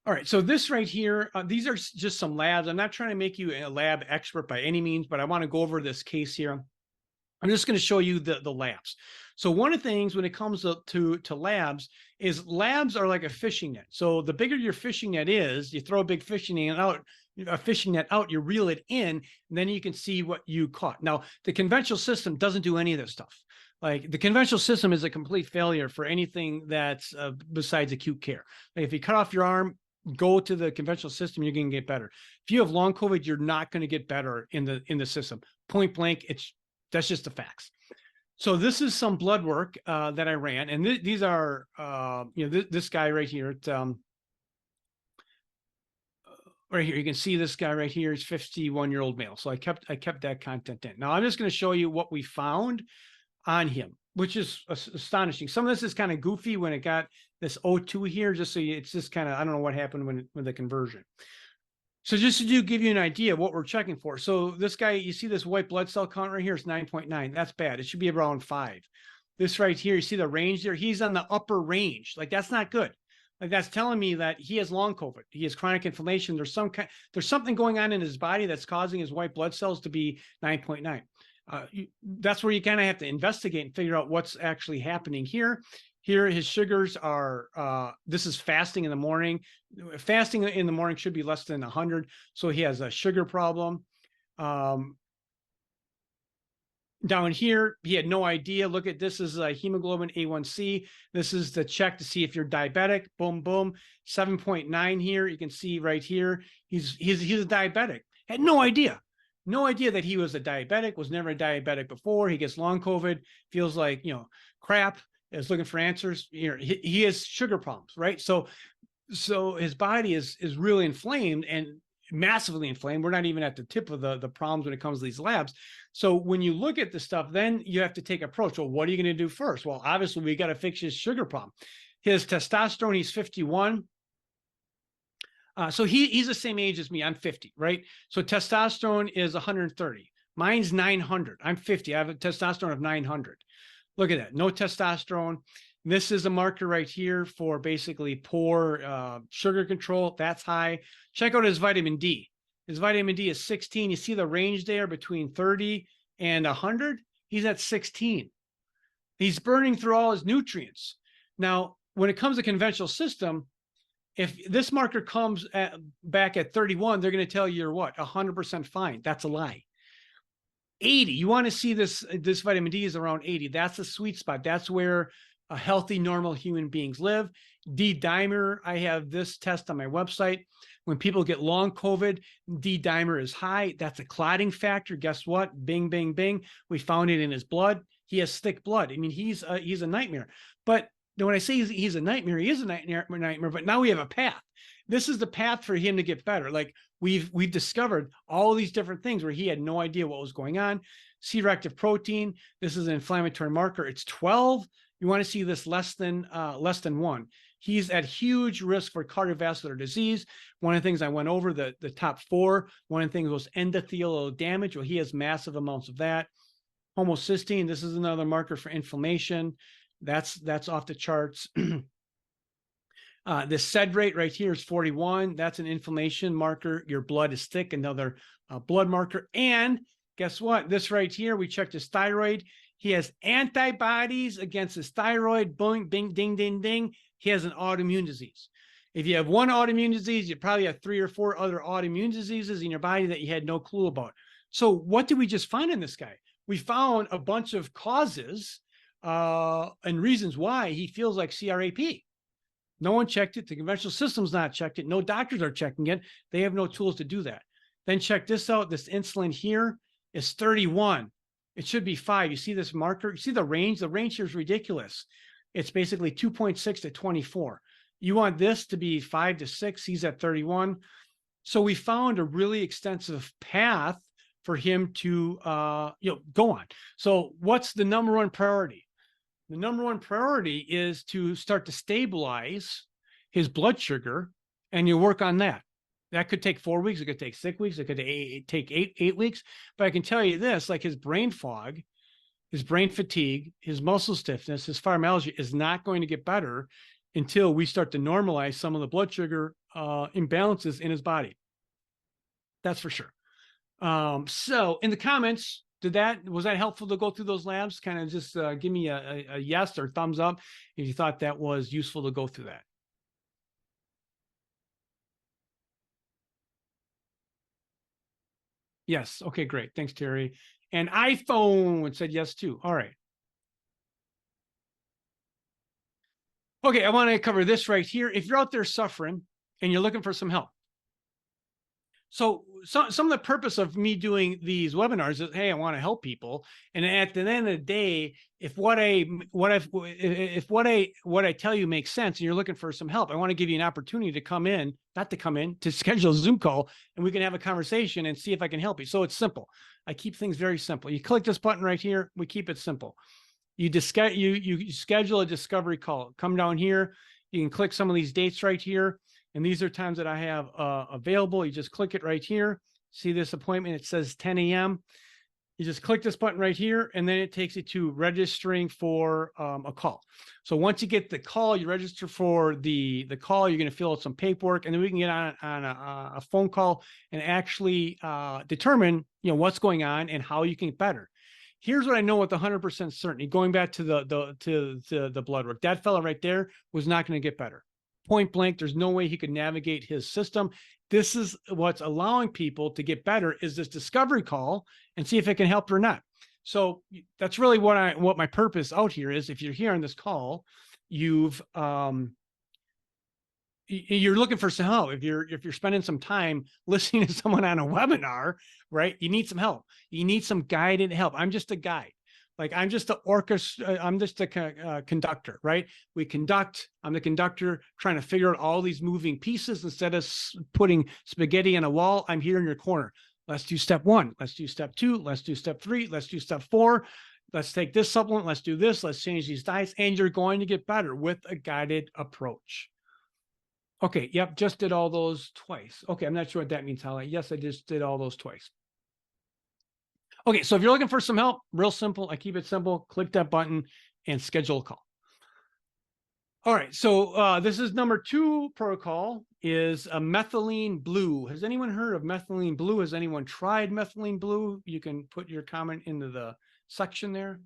All right, so this right here, these are just some labs. I'm not trying to make you a lab expert by any means, but I want to go over this case here. I'm just going to show you the labs. So one of the things when it comes to labs is labs are like a fishing net. So the bigger your fishing net is, you throw a big fishing net out, you reel it in, and then you can see what you caught. Now, the conventional system doesn't do any of this stuff. Like the conventional system is a complete failure for anything that's besides acute care. Like if you cut off your arm, go to the conventional system, you're going to get better. If you have long COVID, you're not going to get better in the system. Point blank, that's just the facts. So this is some blood work that I ran, and these are this guy right here. Right here, you can see this guy right here is 51-year-old male. So I kept that content in. Now I'm just going to show you what we found on him, which is astonishing. Some of this is kind of goofy when it got this O2 here, just so it's just kind of, I don't know what happened with the conversion. So just to give you an idea of what we're checking for. So this guy, you see this white blood cell count right here is 9.9. That's bad. It should be around 5. This right here, you see the range there? He's on the upper range. Like that's not good. Like that's telling me that he has long COVID. He has chronic inflammation. There's something going on in his body that's causing his white blood cells to be 9.9. That's where you kind of have to investigate and figure out what's actually happening here. Here, his sugars are, this is fasting in the morning. Fasting in the morning should be less than 100. So he has a sugar problem. Down here, he had no idea. Look at this is a hemoglobin A1C. This is the check to see if you're diabetic. Boom, boom. 7.9 here. You can see right here. He's a diabetic. Had no idea. No idea that he was a diabetic, was never a diabetic before. He gets long COVID, feels like, crap, is looking for answers. He has sugar problems, right? So his body is really inflamed and massively inflamed. We're not even at the tip of the problems when it comes to these labs. So when you look at the stuff, then you have to take approach. Well, what are you going to do first? Well, obviously we got to fix his sugar problem. His testosterone, he's 51. So he's the same age as me. I'm 50, right? So testosterone is 130. Mine's 900. I'm 50. I have a testosterone of 900. Look at that. No testosterone. This is a marker right here for basically poor sugar control. That's high. Check out his vitamin D. His vitamin D is 16. You see the range there between 30 and 100? He's at 16. He's burning through all his nutrients. Now, when it comes to conventional system, if this marker comes back at 31, they're going to tell you you're what? 100% fine. That's a lie. 80. You want to see this vitamin D is around 80. That's the sweet spot. That's where a healthy, normal human beings live. D-dimer, I have this test on my website. When people get long COVID, D-dimer is high. That's a clotting factor. Guess what? Bing, bing, bing. We found it in his blood. He has thick blood. I mean, he's a nightmare. But when I say he's a nightmare, he is a nightmare, but now we have a path. This is the path for him to get better. Like we've discovered all these different things where he had no idea what was going on. C-reactive protein, this is an inflammatory marker. It's 12. You want to see this less than 1. He's at huge risk for cardiovascular disease. One of the things I went over, the top 4, one of the things was endothelial damage. Well, he has massive amounts of that. Homocysteine, this is another marker for inflammation. That's off the charts. The SED rate right here is 41. That's an inflammation marker. Your blood is thick, another blood marker. And guess what? This right here, we checked his thyroid. He has antibodies against his thyroid. Boing, bing, ding, ding, ding. He has an autoimmune disease. If you have one autoimmune disease, you probably have 3 or 4 other autoimmune diseases in your body that you had no clue about. So what did we just find in this guy? We found a bunch of causes and reasons why he feels like CRAP. No one checked it. The conventional system's not checked it. No doctors are checking it. They have no tools to do that. Then check this out. This insulin here is 31. It should be 5. You see this marker? You see the range? The range here is ridiculous. It's basically 2.6 to 24. You want this to be 5 to 6. He's at 31. So we found a really extensive path for him to go on. So what's the number one priority? The number one priority is to start to stabilize his blood sugar, and you work on that. That could take 4 weeks. It could take 6 weeks. It could take eight weeks. But I can tell you this, like his brain fog, his brain fatigue, his muscle stiffness, his fibromyalgia is not going to get better until we start to normalize some of the blood sugar imbalances in his body. That's for sure. So in the comments, was that helpful to go through those labs? Kind of just give me a yes or thumbs up if you thought that was useful to go through that. Yes. Okay, great. Thanks, Terry. And iPhone said yes too. All right. Okay, I want to cover this right here. If you're out there suffering and you're looking for some help. So some of the purpose of me doing these webinars is, hey, I want to help people. And at the end of the day, if what I tell you makes sense and you're looking for some help, I want to give you an opportunity to to schedule a Zoom call, and we can have a conversation and see if I can help you. So it's simple. I keep things very simple. You click this button right here. We keep it simple. You schedule a discovery call. Come down here. You can click some of these dates right here. And these are times that I have available. You just click it right here. See this appointment? It says 10 a.m. You just click this button right here, and then it takes you to registering for a call. So once you get the call, you register for the call. You're going to fill out some paperwork, and then we can get on a phone call and actually determine what's going on and how you can get better. Here's what I know with 100% certainty. Going back to the blood work, that fella right there was not going to get better. Point blank, there's no way he could navigate his system. This is what's allowing people to get better, is this discovery call and see if it can help or not. So that's really what my purpose out here is. If you're here on this call, you're looking for some help. If you're spending some time listening to someone on a webinar, right? You need some help. You need some guided help. I'm just a guide. Like I'm just the orchestra. I'm just a conductor, right? We conduct. I'm the conductor trying to figure out all these moving pieces instead of putting spaghetti on a wall. I'm here in your corner. Let's do step 1. Let's do step 2. Let's do step 3. Let's do step 4. Let's take this supplement. Let's do this. Let's change these diets. And you're going to get better with a guided approach. Okay. Yep. Just did all those twice. Okay. I'm not sure what that means, Holly. Yes, I just did all those twice. Okay, so if you're looking for some help, real simple. I keep it simple. Click that button and schedule a call. All right, so this is number 2 protocol is a Methylene Blue. Has anyone heard of Methylene Blue? Has anyone tried Methylene Blue? You can put your comment into the section there.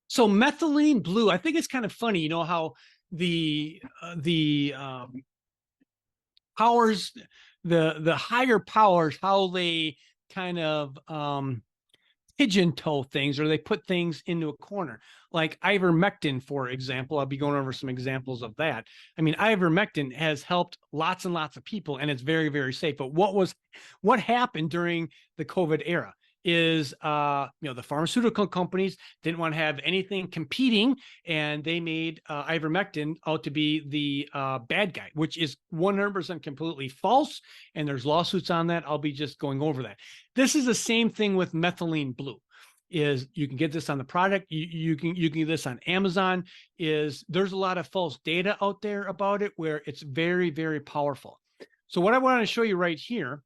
So Methylene Blue, I think it's kind of funny, how the powers, the higher powers, how they kind of pigeon-toe things, or they put things into a corner. Like ivermectin, for example. I'll be going over some examples of that. I mean, ivermectin has helped lots and lots of people, and it's very, very safe. But what happened during the COVID era is the pharmaceutical companies didn't want to have anything competing, and they made ivermectin out to be the bad guy, which is 100% completely false, and there's lawsuits on that. I'll be just going over that. This is the same thing with Methylene Blue. Is you can get this on the product, you can get this on Amazon. There's a lot of false data out there about it where it's very, very powerful. So what I want to show you right here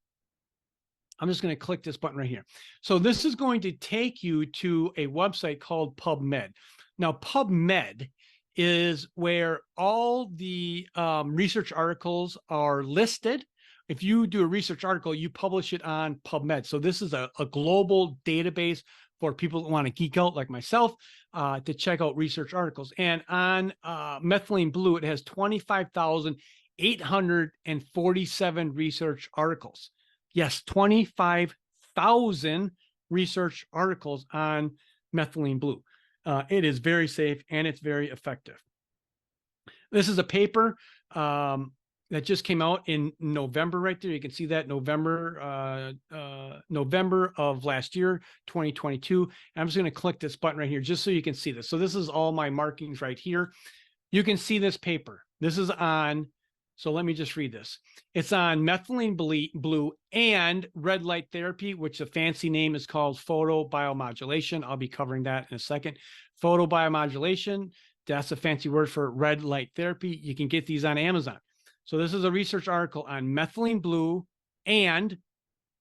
I'm just going to click this button right here. So this is going to take you to a website called PubMed. Now, PubMed is where all the research articles are listed. If you do a research article, you publish it on PubMed. So this is a global database for people that want to geek out like myself to check out research articles. And on Methylene Blue, it has 25,847 research articles. Yes, 25,000 research articles on Methylene Blue. It is very safe and it's very effective. This is a paper that just came out in November right there. You can see that November of last year, 2022. And I'm just going to click this button right here just so you can see this. So this is all my markings right here. You can see this paper. This is on, so let me just read this. It's on methylene blue and red light therapy, which the fancy name is called photobiomodulation. I'll be covering that in a second. Photobiomodulation, that's a fancy word for red light therapy. You can get these on Amazon. So this is a research article on methylene blue and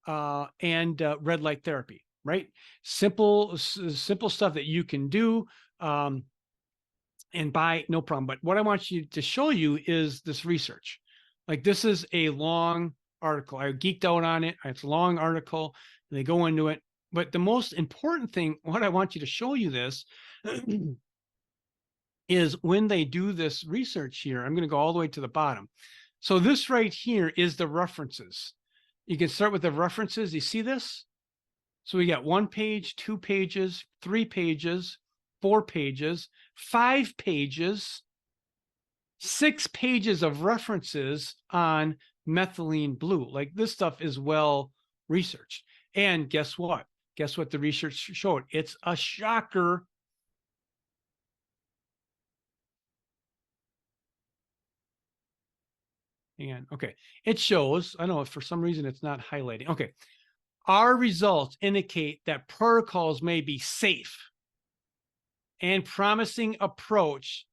red light therapy, right? Simple stuff that you can do and buy, no problem. But what I want you to show you is this research. Like this is a long article. I geeked out on it. It's a long article. They go into it. But the most important thing, what I want you to show you this is when they do this research here, I'm going to go all the way to the bottom. So this right here is the references. You can start with the references. You see this? So we got 1 page, 2 pages, 3 pages, 4 pages, 5 pages, 6 pages of references on methylene blue. Like this stuff is well researched. And guess what? Guess what the research showed? It's a shocker. And okay, it shows, I know for some reason it's not highlighting. Okay, our results indicate that protocols may be safe and promising approach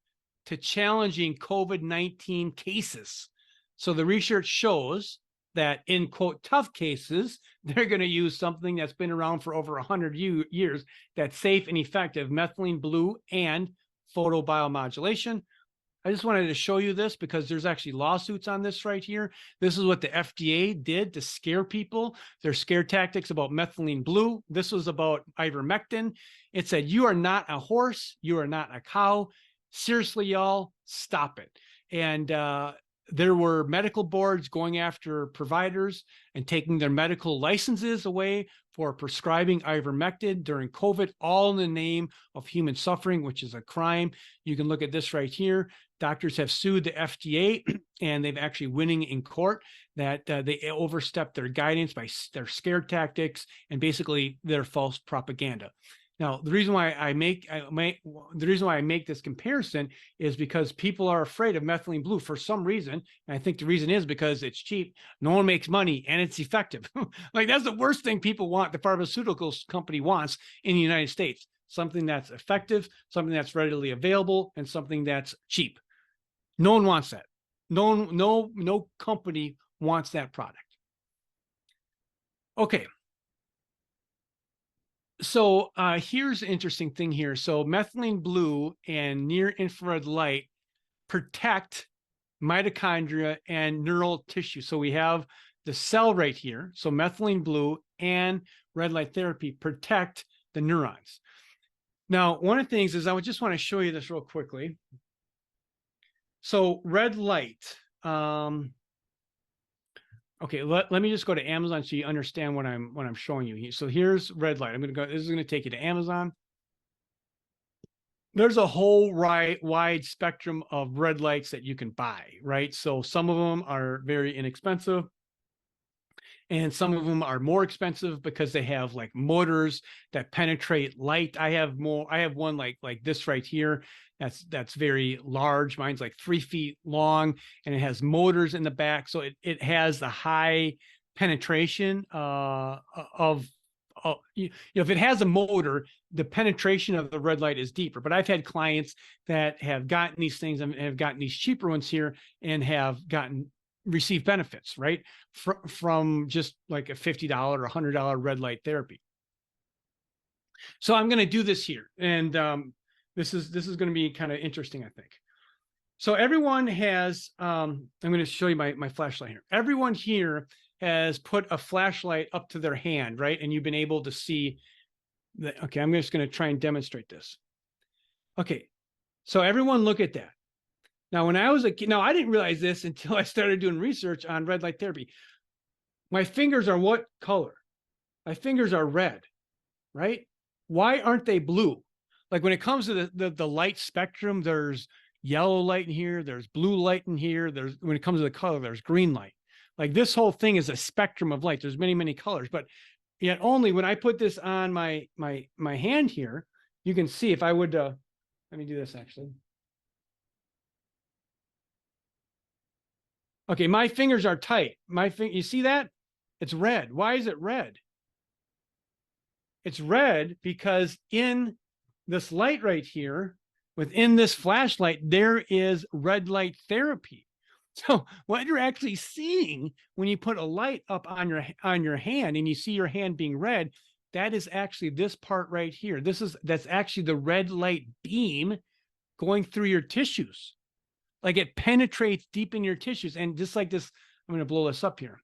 to challenging COVID-19 cases. So the research shows that in quote tough cases, they're going to use something that's been around for over 100 years that's safe and effective, methylene blue and photobiomodulation. I just wanted to show you this because there's actually lawsuits on this right here. This is what the FDA did to scare people. Their scare tactics about methylene blue. This was about ivermectin. It said, you are not a horse. You are not a cow. Seriously, y'all, stop it. And there were medical boards going after providers and taking their medical licenses away for prescribing ivermectin during COVID, all in the name of human suffering, which is a crime. You can look at this right here. Doctors have sued the FDA and they've actually winning in court that they overstepped their guidance by their scare tactics and basically their false propaganda. Now, the reason why I make this comparison is because people are afraid of methylene blue for some reason. And I think the reason is because it's cheap, no one makes money, and it's effective. Like that's the worst thing people want, the pharmaceuticals company wants in the United States. Something that's effective, something that's readily available, and something that's cheap. No one wants that. No company wants that product. Okay. So here's an interesting thing here. So methylene blue and near infrared light protect mitochondria and neural tissue. So we have the cell right here. So methylene blue and red light therapy protect the neurons. Now, one of the things is I would just want to show you this real quickly. So red light. Okay, let me just go to Amazon so you understand what I'm showing you here. So here's red light. I'm going to go. This is going to take you to Amazon. There's a whole wide spectrum of red lights that you can buy, right? So some of them are very inexpensive, and some of them are more expensive because they have like motors that penetrate light. I have one like this right here. That's very large. Mine's like 3 feet long, and it has motors in the back, so it has the high penetration if it has a motor, the penetration of the red light is deeper. But I've had clients that have gotten these things and have gotten these cheaper ones here and have gotten receive benefits, right? From just like a $50 or $100 red light therapy. So I'm going to do this here. And this is going to be kind of interesting, I think. So everyone has, I'm going to show you my flashlight here. Everyone here has put a flashlight up to their hand, right? And you've been able to see that. Okay, I'm just going to try and demonstrate this. Okay, so everyone look at that. Now, when I was a kid, now I didn't realize this until I started doing research on red light therapy. My fingers are what color? My fingers are red, right? Why aren't they blue? Like when it comes to the light spectrum, there's yellow light in here, there's blue light in here, there's, when it comes to the color, there's green light. Like this whole thing is a spectrum of light. There's many, many colors, but yet only when I put this on my hand here, you can see if I would, let me do this actually. Okay, my fingers are tight. You see that? It's red. Why is it red? It's red because in this light right here, within this flashlight, there is red light therapy. So what you're actually seeing when you put a light up on your hand and you see your hand being red, that is actually this part right here. That's actually the red light beam going through your tissues. Like it penetrates deep in your tissues. And just like this, I'm going to blow this up here.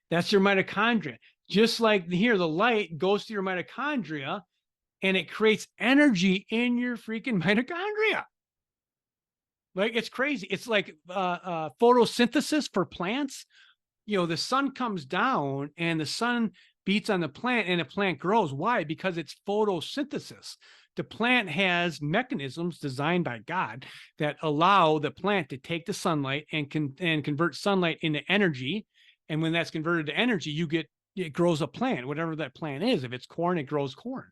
That's your mitochondria. Just like here, the light goes to your mitochondria and it creates energy in your freaking mitochondria. Like it's crazy. It's like photosynthesis for plants. You know, the sun comes down and the sun beats on the plant and the plant grows. Why? Because it's photosynthesis. The plant has mechanisms designed by God that allow the plant to take the sunlight and convert sunlight into energy. And when that's converted to energy, it grows a plant, whatever that plant is. If it's corn, it grows corn.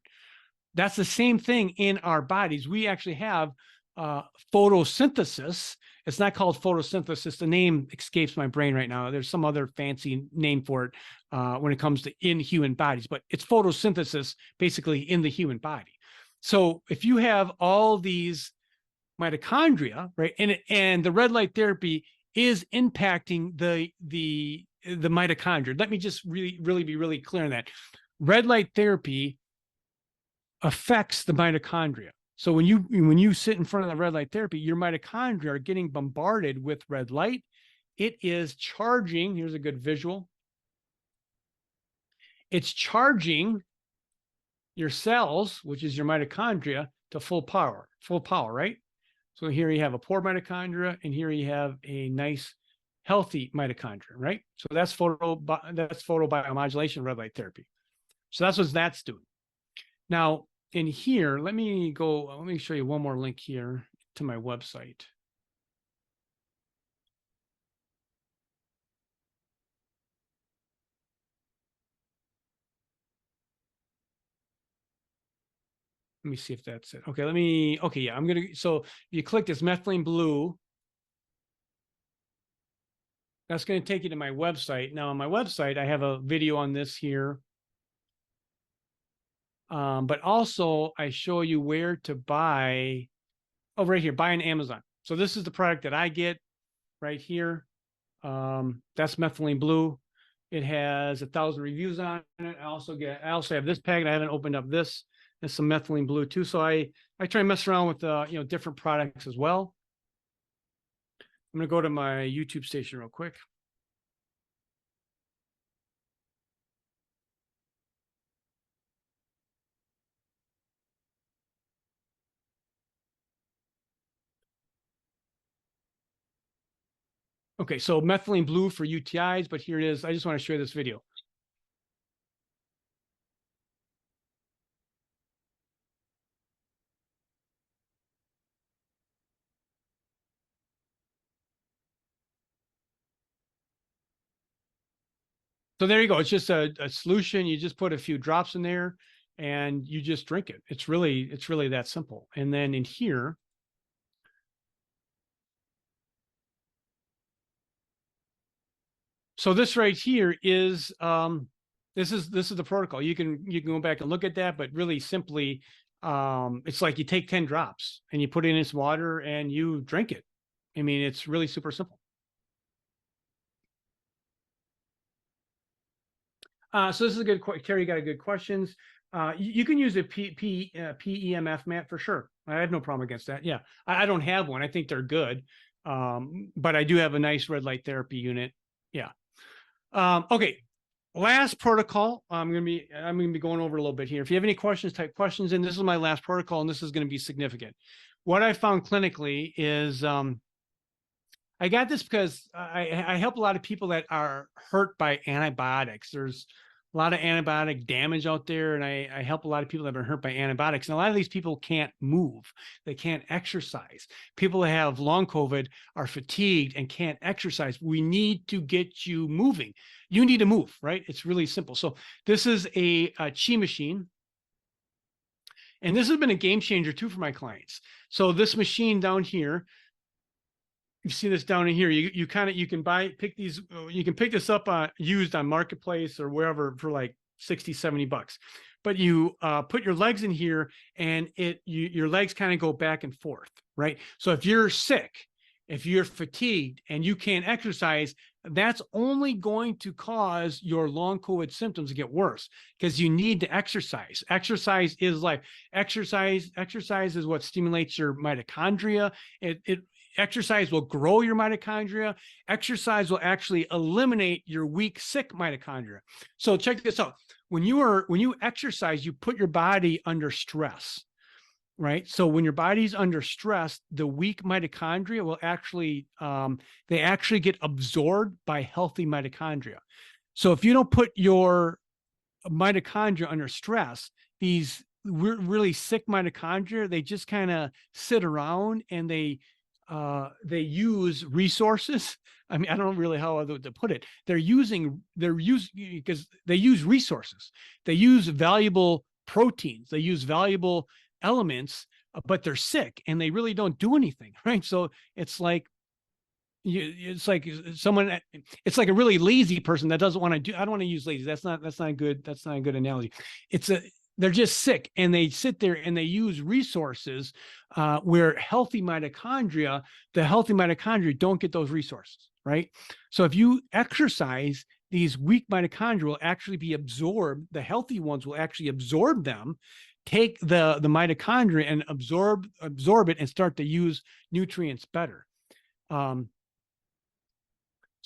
That's the same thing in our bodies. We actually have photosynthesis. It's not called photosynthesis. The name escapes my brain right now. There's some other fancy name for it when it comes to in human bodies, but it's photosynthesis basically in the human body. So if you have all these mitochondria, right, and the red light therapy is impacting the mitochondria. Let me just really be really clear on that. Red light therapy affects the mitochondria. So when you sit in front of the red light therapy, your mitochondria are getting bombarded with red light. It is charging. Here's a good visual. It's charging your cells, which is your mitochondria, to full power, right? So here you have a poor mitochondria, and here you have a nice, healthy mitochondria, right? So that's photobiomodulation red light therapy. So that's what that's doing. Now, in here, let me show you one more link here to my website. Let me see if that's it. Okay, yeah, so if you click this Methylene Blue, that's going to take you to my website. Now on my website, I have a video on this here. But also I show you where to buy, right here, buy on Amazon. So this is the product that I get right here. That's Methylene Blue. It has 1,000 reviews on it. I also have this packet. I haven't opened up this. There's some Methylene Blue too. So I try and mess around with different products as well. I'm going to go to my YouTube station real quick. Okay, so Methylene Blue for UTIs, but here it is. I just want to show you this video. So there you go. It's just a solution. You just put a few drops in there and you just drink it. It's really that simple. And then in here, so this right here is this is the protocol. You can go back and look at that, but really simply, it's like you take 10 drops and you put it in this water and you drink it. I mean, it's really super simple. So this is a good question. Terry got a good questions. You can use a PEMF mat for sure. I have no problem against that. Yeah, I don't have one. I think they're good, but I do have a nice red light therapy unit. Yeah. Okay. Last protocol. I'm gonna be going over a little bit here. If you have any questions, type questions in. This is my last protocol, and this is going to be significant. What I found clinically is I got this because I help a lot of people that are hurt by antibiotics. There's a lot of antibiotic damage out there, and I help a lot of people that have been hurt by antibiotics. And a lot of these people can't move, they can't exercise. People that have long COVID are fatigued and can't exercise. We need to get you moving. You need to move, right? It's really simple. So this is a chi machine. And this has been a game changer too for my clients. So this machine down here, you see this down in here, you kind of, you can pick this up used on Marketplace or wherever for like 60, 70 bucks. But you put your legs in here and your legs kind of go back and forth, right? So if you're sick, if you're fatigued and you can't exercise, that's only going to cause your long COVID symptoms to get worse because you need to exercise. Exercise is life. Exercise is what stimulates your mitochondria. Exercise will grow your mitochondria. Exercise will actually eliminate your weak, sick mitochondria. So check this out. When you exercise, you put your body under stress, right? So when your body's under stress, the weak mitochondria will actually, they actually get absorbed by healthy mitochondria. So if you don't put your mitochondria under stress, these really sick mitochondria, they just kind of sit around and they use resources. I mean, I don't really know how to put it. They're using because they use resources. They use valuable proteins. They use valuable elements, but they're sick and they really don't do anything, right? So it's like it's like someone, it's like a really lazy person that doesn't want to do. I don't want to use lazy. That's not a good analogy. They're just sick and they sit there and they use resources where the healthy mitochondria don't get those resources, right? So if you exercise, these weak mitochondria will actually be absorbed. The healthy ones will actually absorb them, take the mitochondria and absorb it and start to use nutrients better.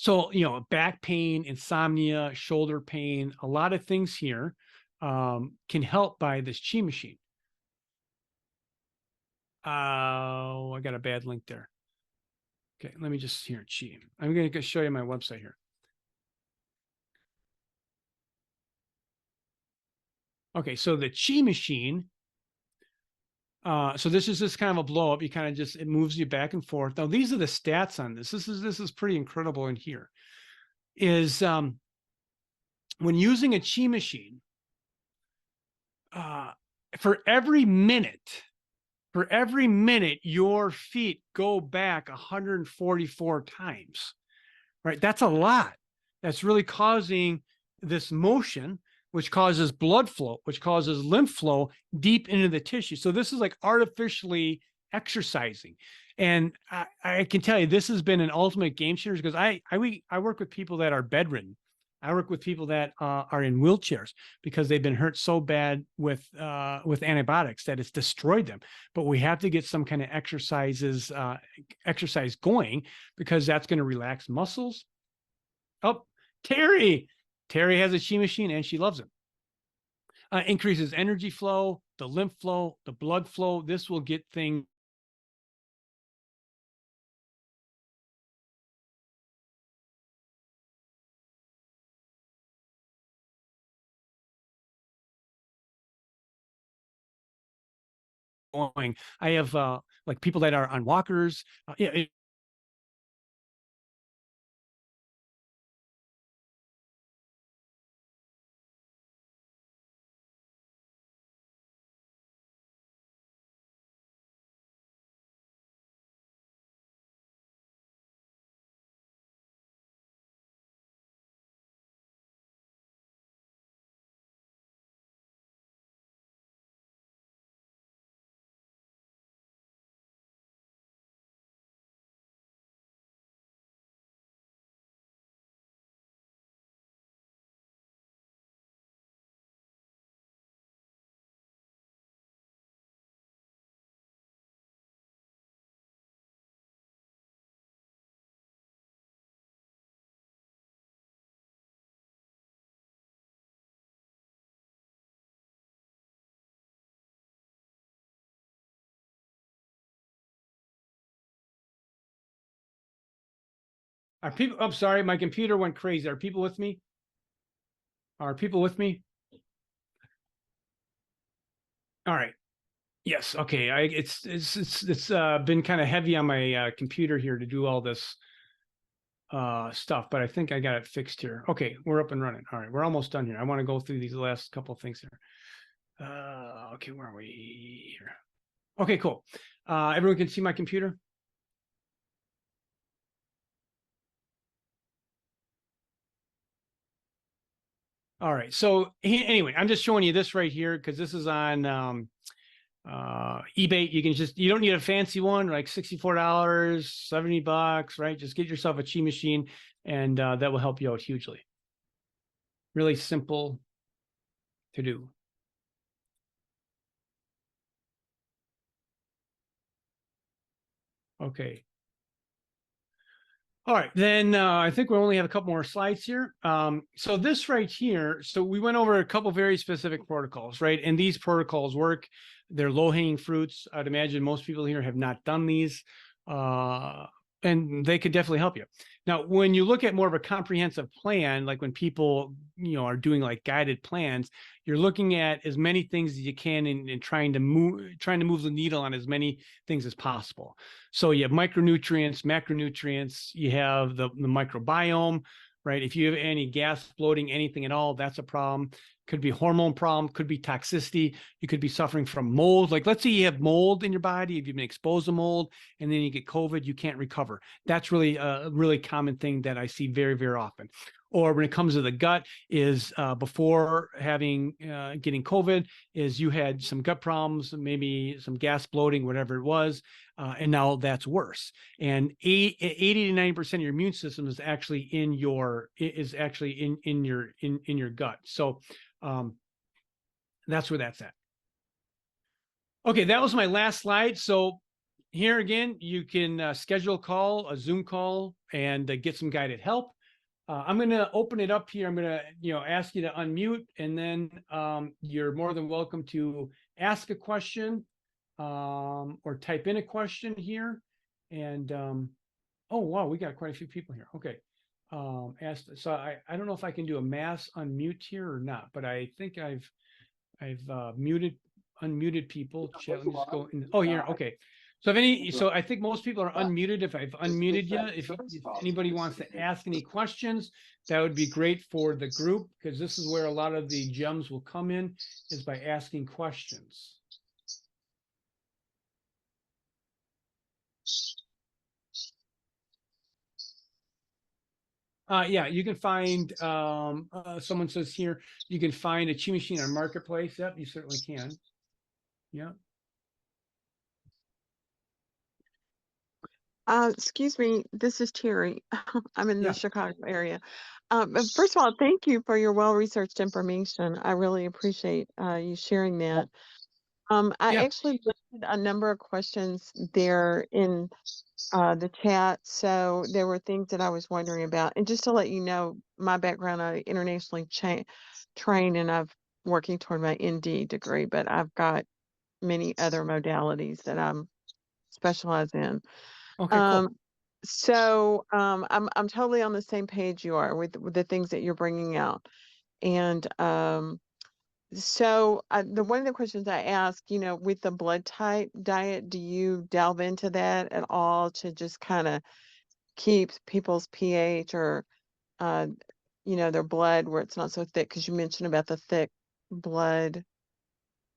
So, back pain, insomnia, shoulder pain, a lot of things here can help by this chi machine. Oh, I got a bad link there. Okay, let me just here, chi. I'm going to show you my website here. Okay, so the chi machine. So this is just kind of a blow up. You kind of just, it moves you back and forth. Now, these are the stats on this. This is pretty incredible in here. Is when using a chi machine, for every minute, your feet go back 144 times, right? That's a lot. That's really causing this motion, which causes blood flow, which causes lymph flow deep into the tissue. So this is like artificially exercising. And I can tell you, this has been an ultimate game changer because I work with people that are bedridden. I work with people that are in wheelchairs because they've been hurt so bad with antibiotics that it's destroyed them. But we have to get some kind of exercise going because that's going to relax muscles. Oh, Terry has a chi machine and she loves it. Increases energy flow, the lymph flow, the blood flow. This will get things going. I have like people that are on walkers. Are people, I'm sorry, my computer went crazy. Are people with me? Are people with me? All right. Yes. Okay. It's been kind of heavy on my computer here to do all this stuff, but I think I got it fixed here. Okay, we're up and running. All right, we're almost done here. I want to go through these last couple of things here. Okay, where are we here? Okay, cool. Everyone can see my computer? All right. So anyway, I'm just showing you this right here because this is on eBay. You don't need a fancy one, like $64, $70, right? Just get yourself a Chi machine and that will help you out hugely. Really simple to do. Okay. All right, then I think we only have a couple more slides here. So this right here, so we went over a couple very specific protocols, right? And these protocols work. They're low-hanging fruits. I'd imagine most people here have not done these, and they could definitely help you. Now, when you look at more of a comprehensive plan, like when people, are doing like guided plans, you're looking at as many things as you can and trying to move the needle on as many things as possible. So you have micronutrients, macronutrients, you have the microbiome, right? If you have any gas bloating, anything at all, that's a problem. Could be hormone problem, could be toxicity. You could be suffering from mold. Like let's say you have mold in your body, if you've been exposed to mold and then you get COVID, you can't recover. That's really a really common thing that I see very, very often. Or when it comes to the gut is before getting COVID is you had some gut problems, maybe some gas bloating, whatever it was. And now that's worse. And 80 to 90% of your immune system is actually in your gut. So that's where that's at. Okay, that was my last slide. So here again, you can schedule a call, a Zoom call, and get some guided help. I'm going to open it up here. I'm going to, ask you to unmute, and then you're more than welcome to ask a question or type in a question here. And oh wow, we got quite a few people here. Okay, so I don't know if I can do a mass unmute here or not, but I think I've unmuted people. Let me just go in. Oh, here. Okay. So I think most people are unmuted. If I've unmuted you, if anybody wants to ask any questions, that would be great for the group, because this is where a lot of the gems will come in, is by asking questions. Yeah, you can find, someone says here, you can find a Chi machine on Marketplace. Yep, you certainly can. Yeah. Excuse me, this is Terry. I'm in Yeah. the Chicago area. First of all, thank you for your well-researched information. I really appreciate you sharing that. I Yeah. actually listed a number of questions there in the chat, so there were things that I was wondering about. And just to let you know, my background, I internationally trained, and I'm working toward my ND degree, but I've got many other modalities that I'm specialized in. Okay, cool. I'm totally on the same page you are with the things that you're bringing out. And the one of the questions I ask, with the blood type diet, do you delve into that at all to just kind of keep people's pH or their blood where it's not so thick? Because you mentioned about the thick blood.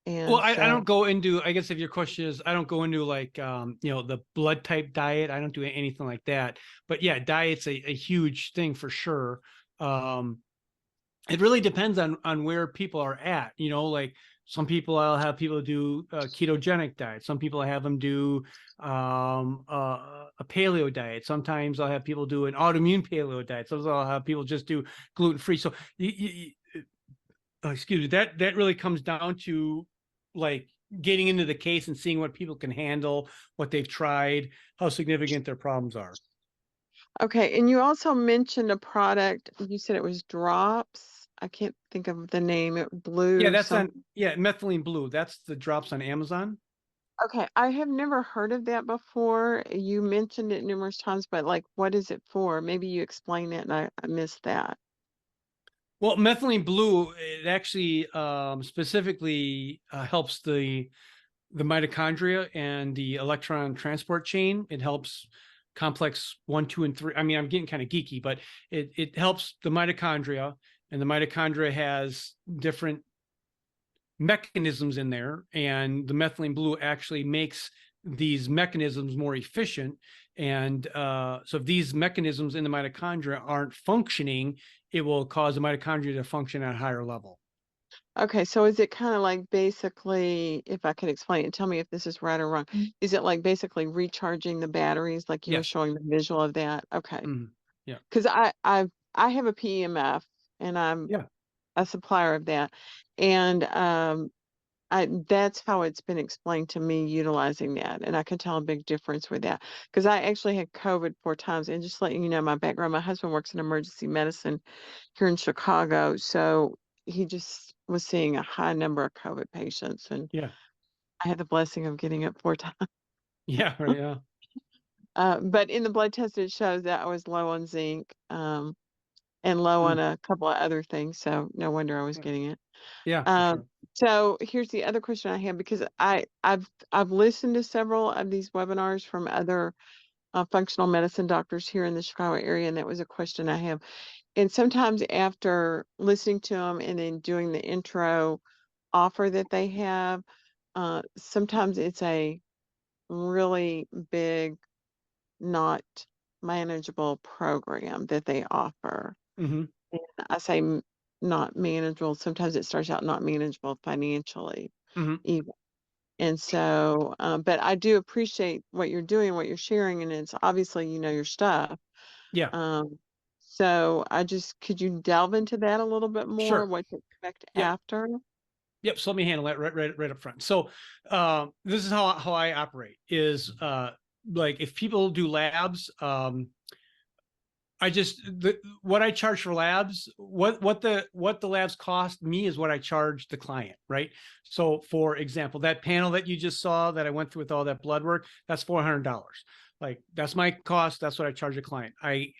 Well, And I so don't go into, I guess if your question is, I don't go into like, the blood type diet. I don't do anything like that. But yeah, diet's a huge thing for sure. It really depends on where people are at, like some people, I'll have people do a ketogenic diet. Some people I have them do a paleo diet. Sometimes I'll have people do an autoimmune paleo diet. Sometimes I'll have people just do gluten-free. So excuse me, that really comes down to like getting into the case and seeing what people can handle, what they've tried, how significant their problems are. okay, and you also mentioned a product. You said it was drops. I can't think of the name. Yeah, Blue that's something. on, yeah, Methylene Blue. That's the drops on Amazon. Okay, I have never heard of that before. You mentioned it numerous times, but like, what is it for? Maybe you explain it and I missed that. Well, methylene blue, it actually specifically helps the mitochondria and the electron transport chain. It helps complex 1, 2, and 3. I mean, I'm getting kind of geeky, but it helps the mitochondria, and the mitochondria has different mechanisms in there, and the methylene blue actually makes these mechanisms more efficient. And so if these mechanisms in the mitochondria aren't functioning, it will cause the mitochondria to function at a higher level. Okay, so is it kind of like basically, if I could explain it, tell me if this is right or wrong. Is it like basically recharging the batteries, like you were Yes. showing the visual of that? Okay, Mhm. Yeah. because I have a PEMF and I'm Yeah. a supplier of that, and that's how it's been explained to me utilizing that, and I can tell a big difference with that because I actually had COVID 4 times. And just letting you know my background, my husband works in emergency medicine here in Chicago, so he just was seeing a high number of COVID patients, and Yeah. I had the blessing of getting it 4 times. Yeah. Right. Yeah. But in the blood test, it shows that I was low on zinc, and low on Mm. a couple of other things, so no wonder I was Yeah. getting it. Yeah, for Um, sure. so here's the other question I have because I've listened to several of these webinars from other functional medicine doctors here in the Chicago area, and that was a question I have. And sometimes after listening to them and then doing the intro offer that they have, sometimes it's a really big, not manageable program that they offer. Hmm. I say not manageable. Sometimes it starts out not manageable financially, Hmm. even. And so, but I do appreciate what you're doing, what you're sharing, and it's obviously you know your stuff. Yeah. Um, so I just could you delve into that a little bit more, Sure. what to expect Yep. after? Yep. So let me handle that right up front. So this is how I operate is like if people do labs, I just what I charge for labs, what the labs cost me is what I charge the client, right? So for example, that panel that you just saw that I went through with all that blood work, that's $400. Like that's my cost. That's what I charge a client. I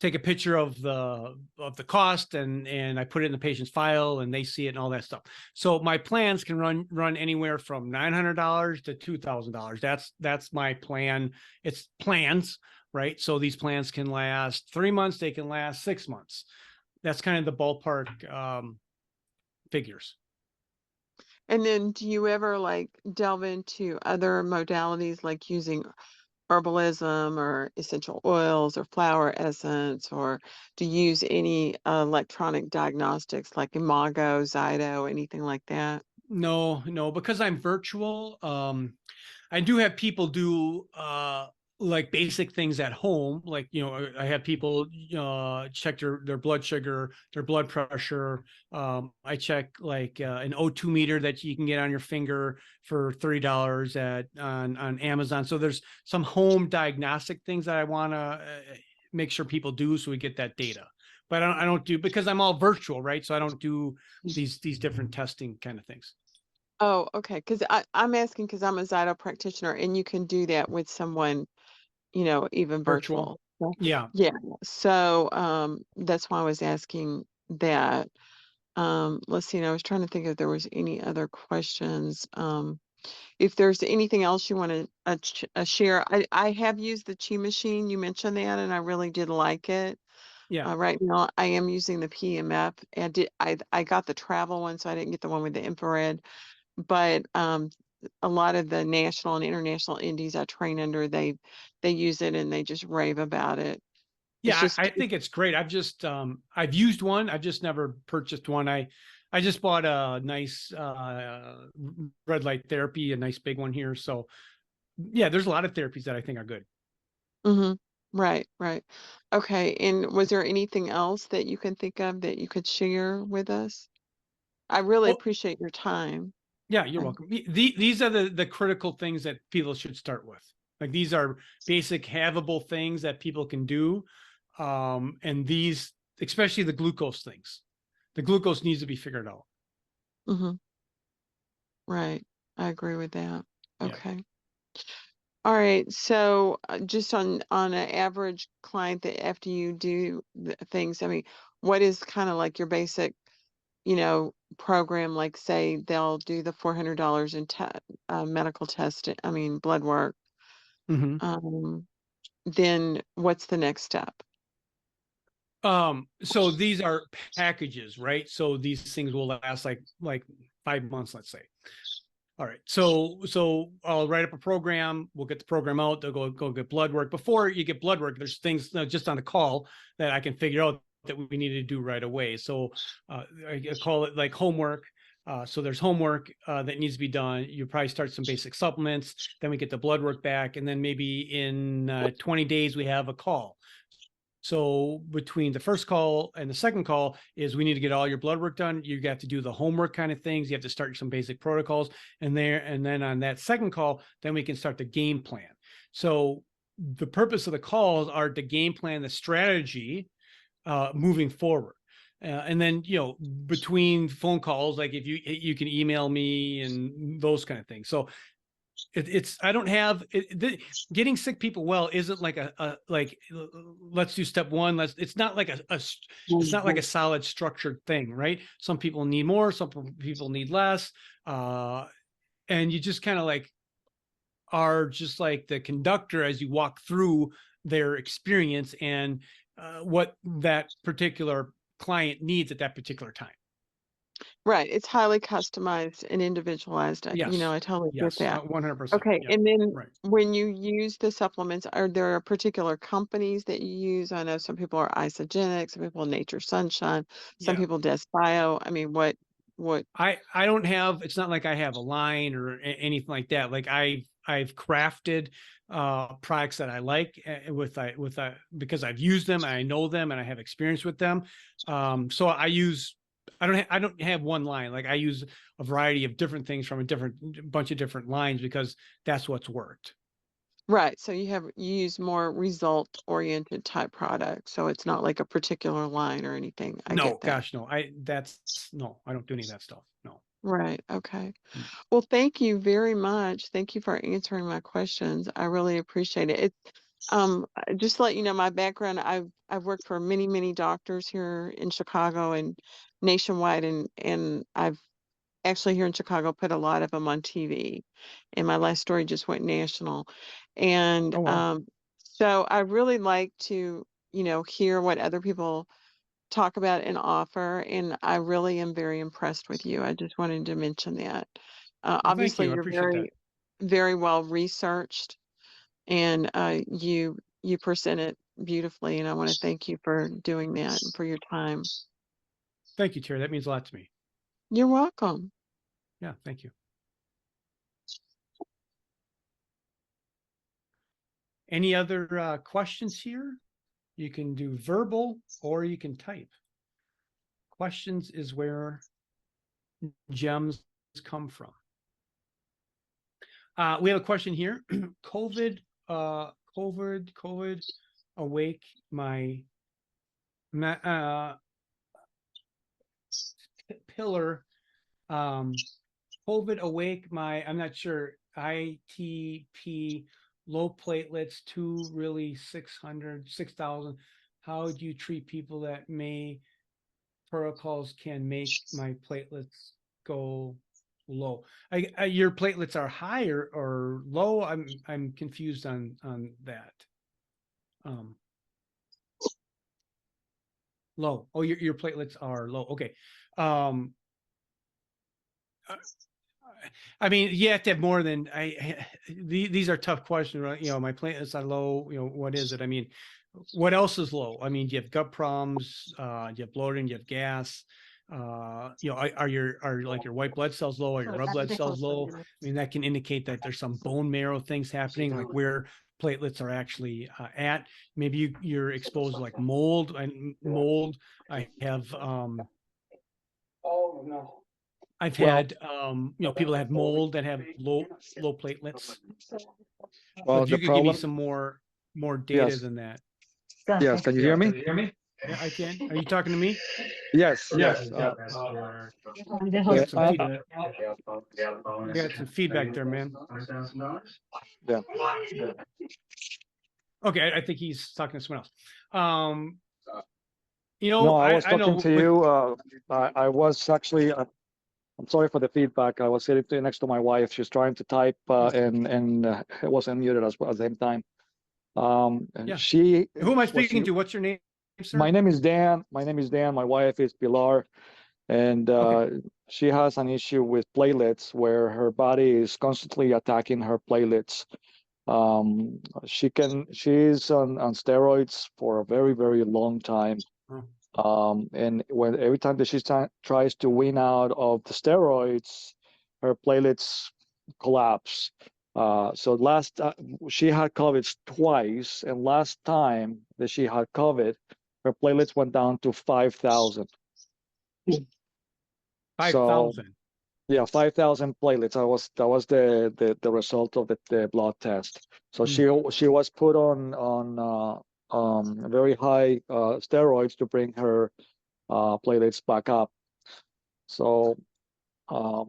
take a picture of the cost and I put it in the patient's file and they see it and all that stuff. So my plans can run anywhere from $900 to $2,000. That's my plan. It's plans, right? So these plans can last 3 months, they can last 6 months. That's kind of the ballpark figures. And then do you ever like delve into other modalities like using herbalism or essential oils or flower essence, or to use any electronic diagnostics like Imago, Zyto, anything like that? No, no, because I'm virtual. I do have people do like basic things at home. Like, I have people check their blood sugar, their blood pressure. I check like an O2 meter that you can get on your finger for $30 on Amazon. So there's some home diagnostic things that I want to make sure people do so we get that data. But I don't do because I'm all virtual, right? So I don't do these different testing kind of things. Oh, okay. Because I'm asking because I'm a Zyto practitioner, and you can do that with someone, even Virtual. virtual. So, Yeah. yeah. So that's why I was asking that. Let's see. And I was trying to think if there was any other questions. If there's anything else you want to share, I have used the Chi machine. You mentioned that, and I really did like it. Yeah. Right now, I am using the PMF. I got the travel one, so I didn't get the one with the infrared. But a lot of the national and international indies I train under, they use it and they just rave about it. It's Yeah, I just think it's great. I've used one. I've just never purchased one. I just bought a nice red light therapy, a nice big one here. So yeah, there's a lot of therapies that I think are good. mhm. Right, right. Okay. And was there anything else that you can think of that you could share with us? I really Well, appreciate your time. yeah, you're Okay. welcome. These are the critical things that people should start with. Like these are basic havable things that people can do. And these, especially the glucose things, the glucose needs to be figured out. Mhm. Right. I agree with that. Yeah. Okay. All right. So just on an average client that after you do things, I mean, what is kind of like your basic, program? Like say they'll do the $400 in medical testing, I mean, blood work. Hmm. Um, then what's the next step? So these are packages, right? So these things will last like 5 months, let's say. All right. So I'll write up a program. We'll get the program out. They'll go get blood work. Before you get blood work, there's things just on a call that I can figure out that we need to do right away. So I call it like homework. So there's homework that needs to be done. You probably start some basic supplements. Then we get the blood work back, and then maybe in 20 days we have a call. So between the first call and the second call is we need to get all your blood work done. You got to do the homework kind of things. You have to start some basic protocols and then on that second call, then we can start the game plan. So the purpose of the calls are to game plan the strategy moving forward. And then, between phone calls, like if you can email me and those kind of things. So it's I don't have getting sick people well isn't like like let's do step one. It's not like it's not like a solid structured thing, right? Some people need more, some people need less, and you just kind of like are just like the conductor as you walk through their experience and what that particular client needs at that particular time. Right. It's highly customized and individualized. Yes, I totally get yes, that. 100%. Okay. Yeah, And then right. when you use the supplements, are there particular companies that you use? I know some people are isogenic, some people Nature Sunshine, some Yeah. people Desk Bio. I mean, what? I don't have, it's not like I have a line or anything like that. Like I've crafted products that I like because I've used them and I know them and I have experience with them. So I don't have one line. Like I use a variety of different things from a bunch of different lines because that's what's worked. Right. So you use more result oriented type products. So it's not like a particular line or anything. I No, get that. gosh, no. No, I don't do any of that stuff. No. Right. Okay. Mm. Well, thank you very much. Thank you for answering my questions. I really appreciate it. Just to let you know my background, I've worked for many, many doctors here in Chicago and nationwide, and I've actually here in Chicago put a lot of them on TV. And my last story just went national. And Oh well. so I really like to, hear what other people talk about and offer. And I really am very impressed with you. I just wanted to mention that. Well, thank Obviously, you. I you're appreciate that. very, very well researched, and you present it beautifully. And I want to thank you for doing that and for your time. Thank you, Terry. That means a lot to me. You're welcome. Yeah, thank you. Any other questions here? You can do verbal or you can type. Questions is where gems come from. We have a question here. COVID awake my pillar. COVID awake my, I'm not sure, ITP, low platelets, two really 600, 6,000. How do you treat people that protocols can make my platelets go low? Your platelets are higher or low? I'm confused on that. Low. Oh, your platelets are low. Okay. I mean, you have to have more than these are tough questions, right? My platelets are low. What is it? I mean, what else is low? I mean, do you have gut problems? Do you have bloating? Do you have gas? Are like your white blood cells low? Are your red blood cells low? I mean, that can indicate that there's some bone marrow things happening, like where platelets are actually at. Maybe you're exposed to like mold. And mold, I have Oh, no. I've Well, had people that have mold that have low platelets. well, But the you could give me problem, some more data yes, than that. yes. Can you hear me? Yeah, I can. Are you talking to me? Yes, yes. We got some feedback. We got some feedback there, man. Yeah. Okay, I think he's talking to someone else. No, I was I talking know to you. I was actually. I'm sorry for the feedback. I was sitting next to my wife. She's trying to type, and it was unmuted as well at the same time. And Yeah. she. Who am I was speaking to? What's your name, sir? My name is Dan. My name is Dan. My wife is Pilar, and she has an issue with platelets where her body is constantly attacking her platelets. She's on steroids for a very, very long time. And every time that she tries to wean out of the steroids, her platelets collapse. So she had COVID twice, and last time that she had COVID, her platelets went down to 5,000. 5,000. Yeah, 5,000 platelets. That was the result of the blood test. So she was put on very high steroids to bring her platelets back up. So that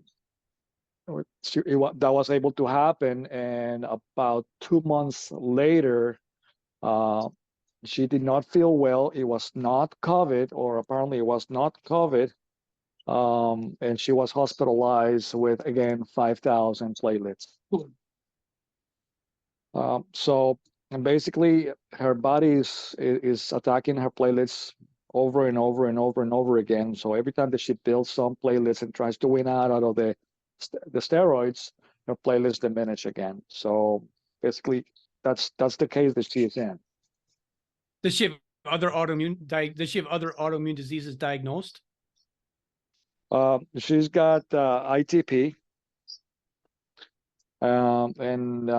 was able to happen, and about 2 months later, she did not feel well. It was not COVID, or apparently it was not COVID. And she was hospitalized with, again, 5,000 platelets. And basically, her body is attacking her platelets over and over and over and over again. So every time that she builds some platelets and tries to win out of the steroids, her platelets diminish again. So basically, that's the case that she is in. Does she have other autoimmune diseases diagnosed? She's got ITP, and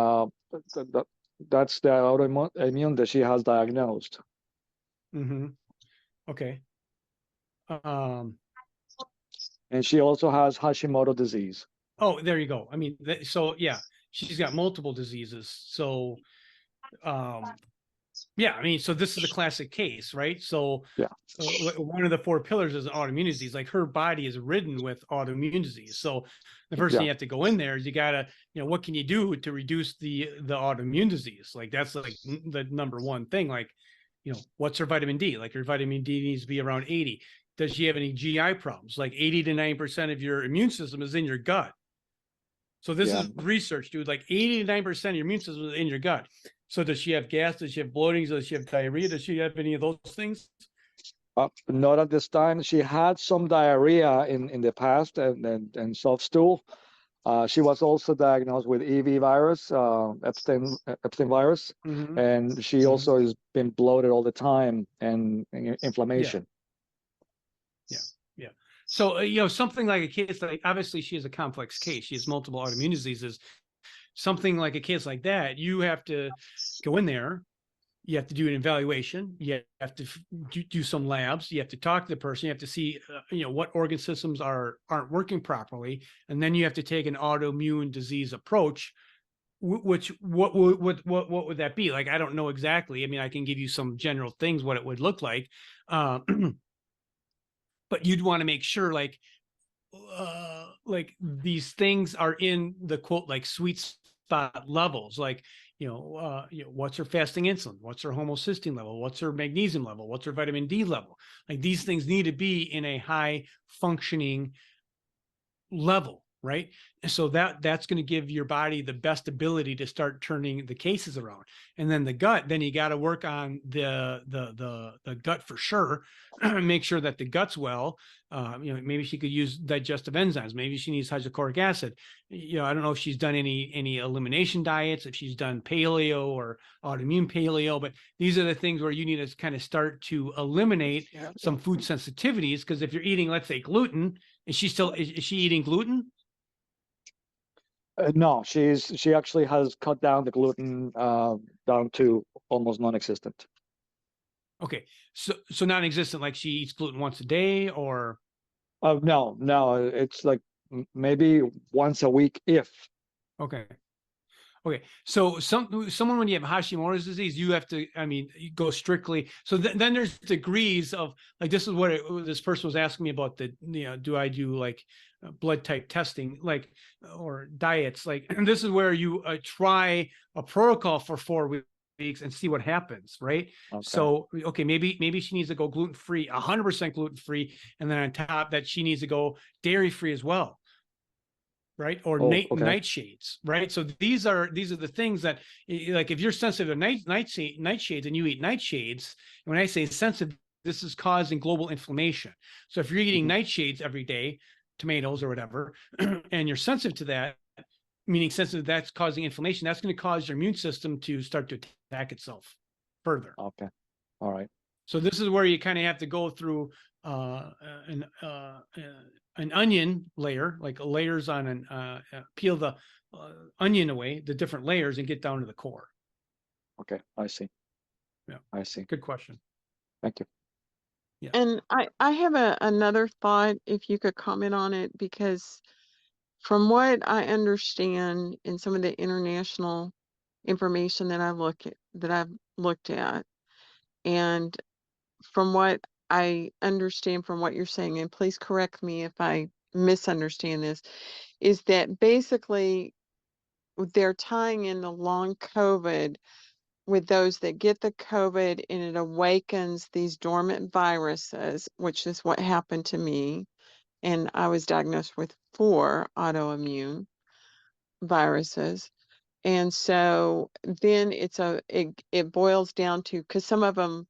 that's the autoimmune that she has diagnosed. Okay. And she also has Hashimoto disease. Oh, there you go. I mean, so yeah, she's got multiple diseases. So, yeah, I mean, so this is a classic case, right? So yeah, one of the 4 pillars is autoimmune disease. Like her body is ridden with autoimmune disease. So the first thing you have to go in there is you gotta, what can you do to reduce the autoimmune disease? Like that's like the number one thing. Like, what's her vitamin D? Like her vitamin D needs to be around 80. Does she have any GI problems? Like 80 to 90% of your immune system is in your gut. So this is research, dude. Like 80 to 90% of your immune system is in your gut. So does she have gas? Does she have bloating? Does she have diarrhea? Does she have any of those things? Not at this time. She had some diarrhea in the past and soft stool. She was also diagnosed with EV virus, Epstein virus, and she also has been bloated all the time and inflammation. Yeah. So, something like a case like, obviously she has a complex case. She has multiple autoimmune diseases. Something like a case like that, you have to go in there. You have to do an evaluation. You have to do some labs. You have to talk to the person. You have to see, what organ systems aren't working properly, and then you have to take an autoimmune disease approach. What would that be? Like, I don't know exactly. I mean, I can give you some general things what it would look like, but you'd want to make sure, like these things are in the quote like sweet spot levels, like what's her fasting insulin, what's her homocysteine level, what's her magnesium level, what's her vitamin D level. Like these things need to be in a high functioning level, right? So that's going to give your body the best ability to start turning the cases around. And then the gut, then you got to work on the gut for sure. Make sure that the gut's well. Maybe she could use digestive enzymes. Maybe she needs hydrochloric acid. I don't know if she's done any elimination diets, if she's done paleo or autoimmune paleo, but these are the things where you need to kind of start to eliminate some food sensitivities. Because if you're eating, let's say, gluten, is she eating gluten? No, she actually has cut down the gluten down to almost non-existent. Okay, so non-existent, like she eats gluten once a day, or? No, it's like maybe once a week, if. Okay. Okay, so someone when you have Hashimoto's disease, you have to, I mean, you go strictly. So then there's degrees of like this is what this person was asking me about the do I do like blood type testing like or diets like and this is where you try a protocol for 4 weeks and see what happens, right? Okay. So okay, maybe she needs to go gluten free, 100% gluten free, and then on top that she needs to go dairy free as well. Right, or okay. nightshades, right? So these are the things that like if you're sensitive to nightshades and you eat nightshades, when I say sensitive, this is causing global inflammation. So if you're eating nightshades every day, tomatoes or whatever, and you're sensitive to that, meaning sensitive that's causing inflammation, that's going to cause your immune system to start to attack itself further. Okay, all right. So this is where you kind of have to go through an onion layer, like layers on an peel the onion away, the different layers, and get down to the core. Okay, I see. Yeah, I see. good question. Thank you. Yeah. And I have another thought, if you could comment on it, because from what I understand in some of the international information that I've looked at, and from what I understand from what you're saying, and please correct me if I misunderstand this, is that basically they're tying in the long COVID with those that get the COVID and it awakens these dormant viruses, which is what happened to me. And I was diagnosed with 4 autoimmune viruses. And so then it boils down to, because some of them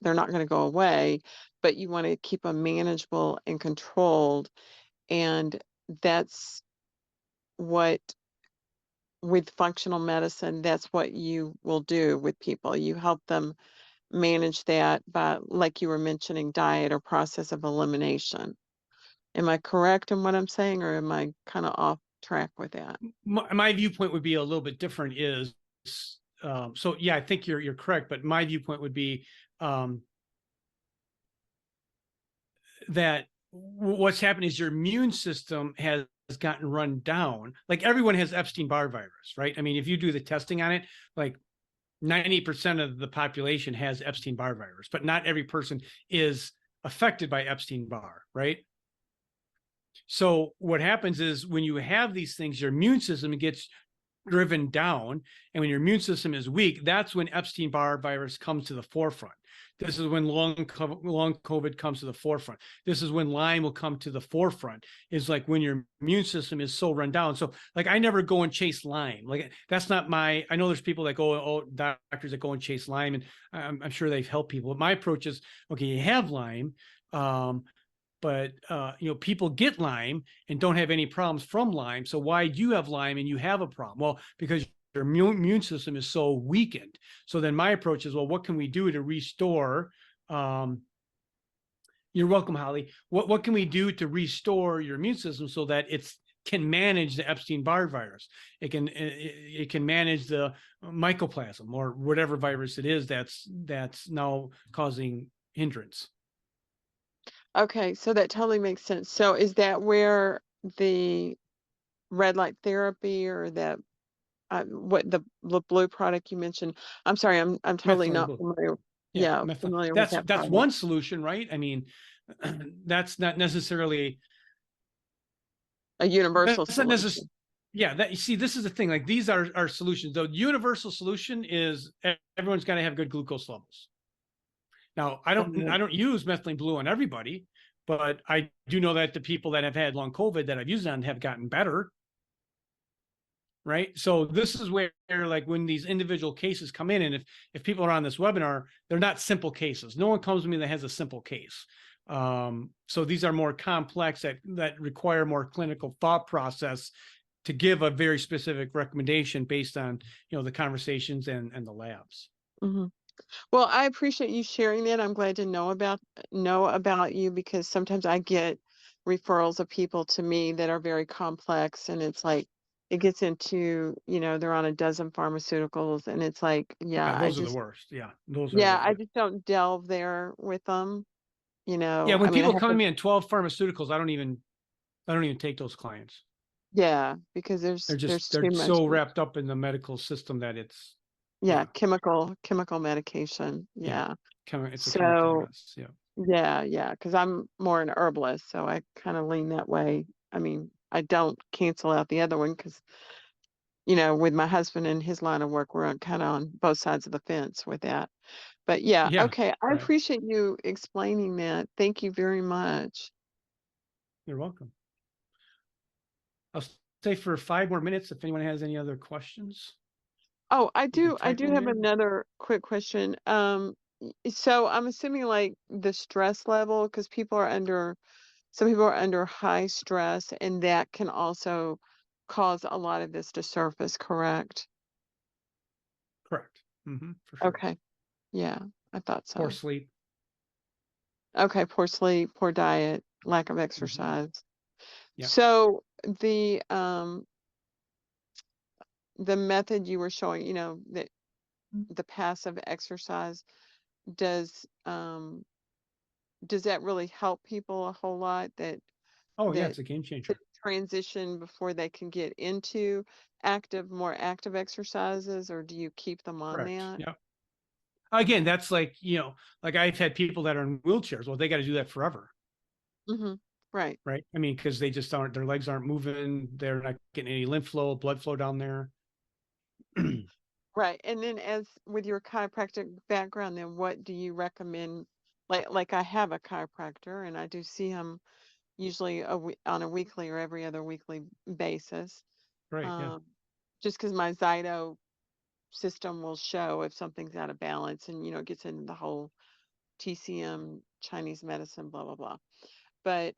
they're not going to go away, but you want to keep them manageable and controlled. And that's what, with functional medicine, that's what you will do with people. You help them manage that by, like you were mentioning, diet or process of elimination. Am I correct in what I'm saying, or am I kind of off track with that? My viewpoint would be a little bit different. So yeah, I think you're correct, but my viewpoint would be that what's happened is your immune system has gotten run down. Like everyone has Epstein-Barr virus, right? I mean, if you do the testing on it, like 90% of the population has Epstein-Barr virus, but not every person is affected by Epstein-Barr, right? So what happens is when you have these things, your immune system gets driven down. And when your immune system is weak, that's when Epstein-Barr virus comes to the forefront. This is when long COVID comes to the forefront. This is when Lyme will come to the forefront, is like when your immune system is so run down. So like, I never go and chase Lyme. Like that's not I know there's people that go, doctors that go and chase Lyme, and I'm sure they've helped people. But my approach is, okay, you have Lyme, but people get Lyme and don't have any problems from Lyme. So why do you have Lyme and you have a problem? Well, because your immune system is so weakened. So then my approach is, well, what can we do to restore? You're welcome, Holly. What can we do to restore your immune system so that it can manage the Epstein-Barr virus? It can manage the mycoplasma or whatever virus it is that's now causing hindrance. Okay, so that totally makes sense. So is that where the red light therapy or that what the blue product you mentioned? I'm sorry, I'm totally Methylene not Blue. familiar. Yeah, familiar with that that's product. one solution, right? I mean, that's not necessarily A universal that's not necessarily. solution. Yeah, that you see, this is the thing. Like these are solutions. The universal solution is everyone's got to have good glucose levels. Now, I don't use Methylene Blue on everybody, but I do know that the people that have had long COVID that I've used it on have gotten better. Right. So this is where, like, when these individual cases come in, and if people are on this webinar, they're not simple cases. No one comes to me that has a simple case. So these are more complex that require more clinical thought process to give a very specific recommendation based on, the conversations and the labs. Mm-hmm. Well, I appreciate you sharing that. I'm glad to know about you, because sometimes I get referrals of people to me that are very complex, and it's like it gets into, they're on a dozen pharmaceuticals, and it's like, Those are the worst. Yeah, I just don't delve there with them. Yeah, when people come to me on 12 pharmaceuticals, I don't even take those clients. Yeah, because there's They're too much. so wrapped up in the medical system that it's Yeah, chemical medication. yeah, Yeah. it's a chemical So mess. Yeah. yeah, because I'm more an herbalist, so I kind of lean that way. I mean, I don't cancel out the other one because, with my husband and his line of work, we're kind of on both sides of the fence with that. But yeah, Yeah. okay. I Right. appreciate you explaining that. Thank you very much. You're welcome. I'll stay for 5 more minutes if anyone has any other questions. Oh, I You can do type them have in. another quick question. So I'm assuming like the stress level, because some people are under high stress, and that can also cause a lot of this to surface, correct? Correct. For sure. Okay. Yeah, I thought Poor so. sleep. Okay, poor sleep, poor diet, lack of Mhm. exercise. Yeah. So the method you were showing, that the passive exercise, does that really help people a whole lot, that Oh, yeah, that it's a game to changer. transition before they can get into more active exercises, or do you keep them on Correct. that? Yeah. Again, Okay. that's like, like I've had people that are in wheelchairs. Well, they got to do that forever. Mm-hmm. Right. Right. I mean, because they just aren't, their legs aren't moving. They're not getting any lymph flow, blood flow down there. Right. And then, as with your chiropractic background, then what do you recommend? Like I have a chiropractor, and I do see him usually on a weekly or every other weekly basis. Right. Yeah. Um, just because my Zyto system will show if something's out of balance, and it gets into the whole TCM, Chinese medicine, blah blah blah. But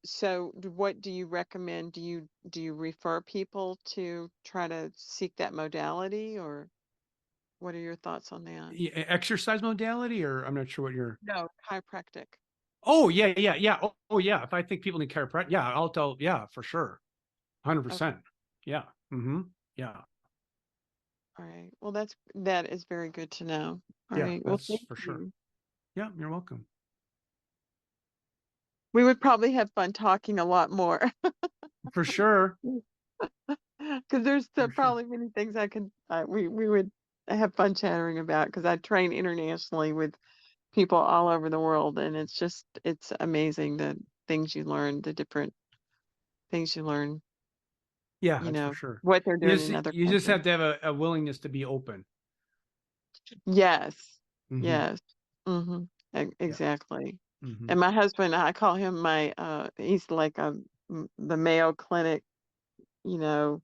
so what do you recommend? Do you refer people to try to seek that modality, or what are your thoughts on that? Exercise modality, or I'm not sure what you're. No, chiropractic. Oh, yeah. Oh, yeah. If I think people need chiropractic, yeah, I'll tell. Yeah, for sure. Okay. 100%. Yeah. Yeah. All right. Well, that is very good to know. All Yeah. right. Well, That's thank for sure. you. Yeah. You're welcome. We would probably have fun talking a lot more, For sure. because there's For sure. probably many things we would have fun chattering about, because I train internationally with people all over the world, and it's amazing the different things you learn, Yeah, that's for sure. what they're doing in other You just countries. have to have a willingness to be open. Yes. Hmm. Yes. Mm-hmm. Yeah. Exactly. Hmm. And my husband, I call him he's like the Mayo Clinic, you know,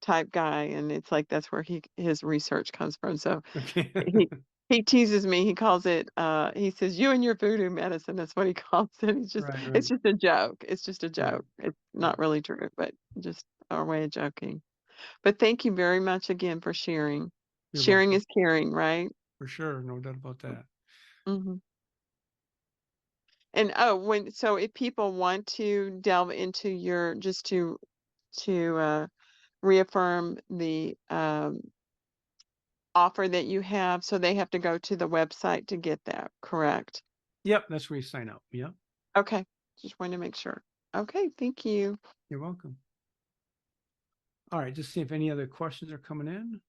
type guy, and it's like that's where his research comes from. So Okay. he he teases me. He calls it he says, "You and your voodoo medicine." That's what he calls it. Right. It's just a joke. It's just a Right. joke. It's Right. not really true, but just our way of joking. But thank you very much again for sharing. You're Sharing welcome. is caring, right? For sure. No doubt about that. Hmm. And if people want to delve into your, just to reaffirm the offer that you have, so they have to go to the website to get that, correct? Yep. That's where you sign up. Yep. Okay, just wanted to make sure. Okay, thank you. You're welcome. All right. Just see if any other questions are coming in.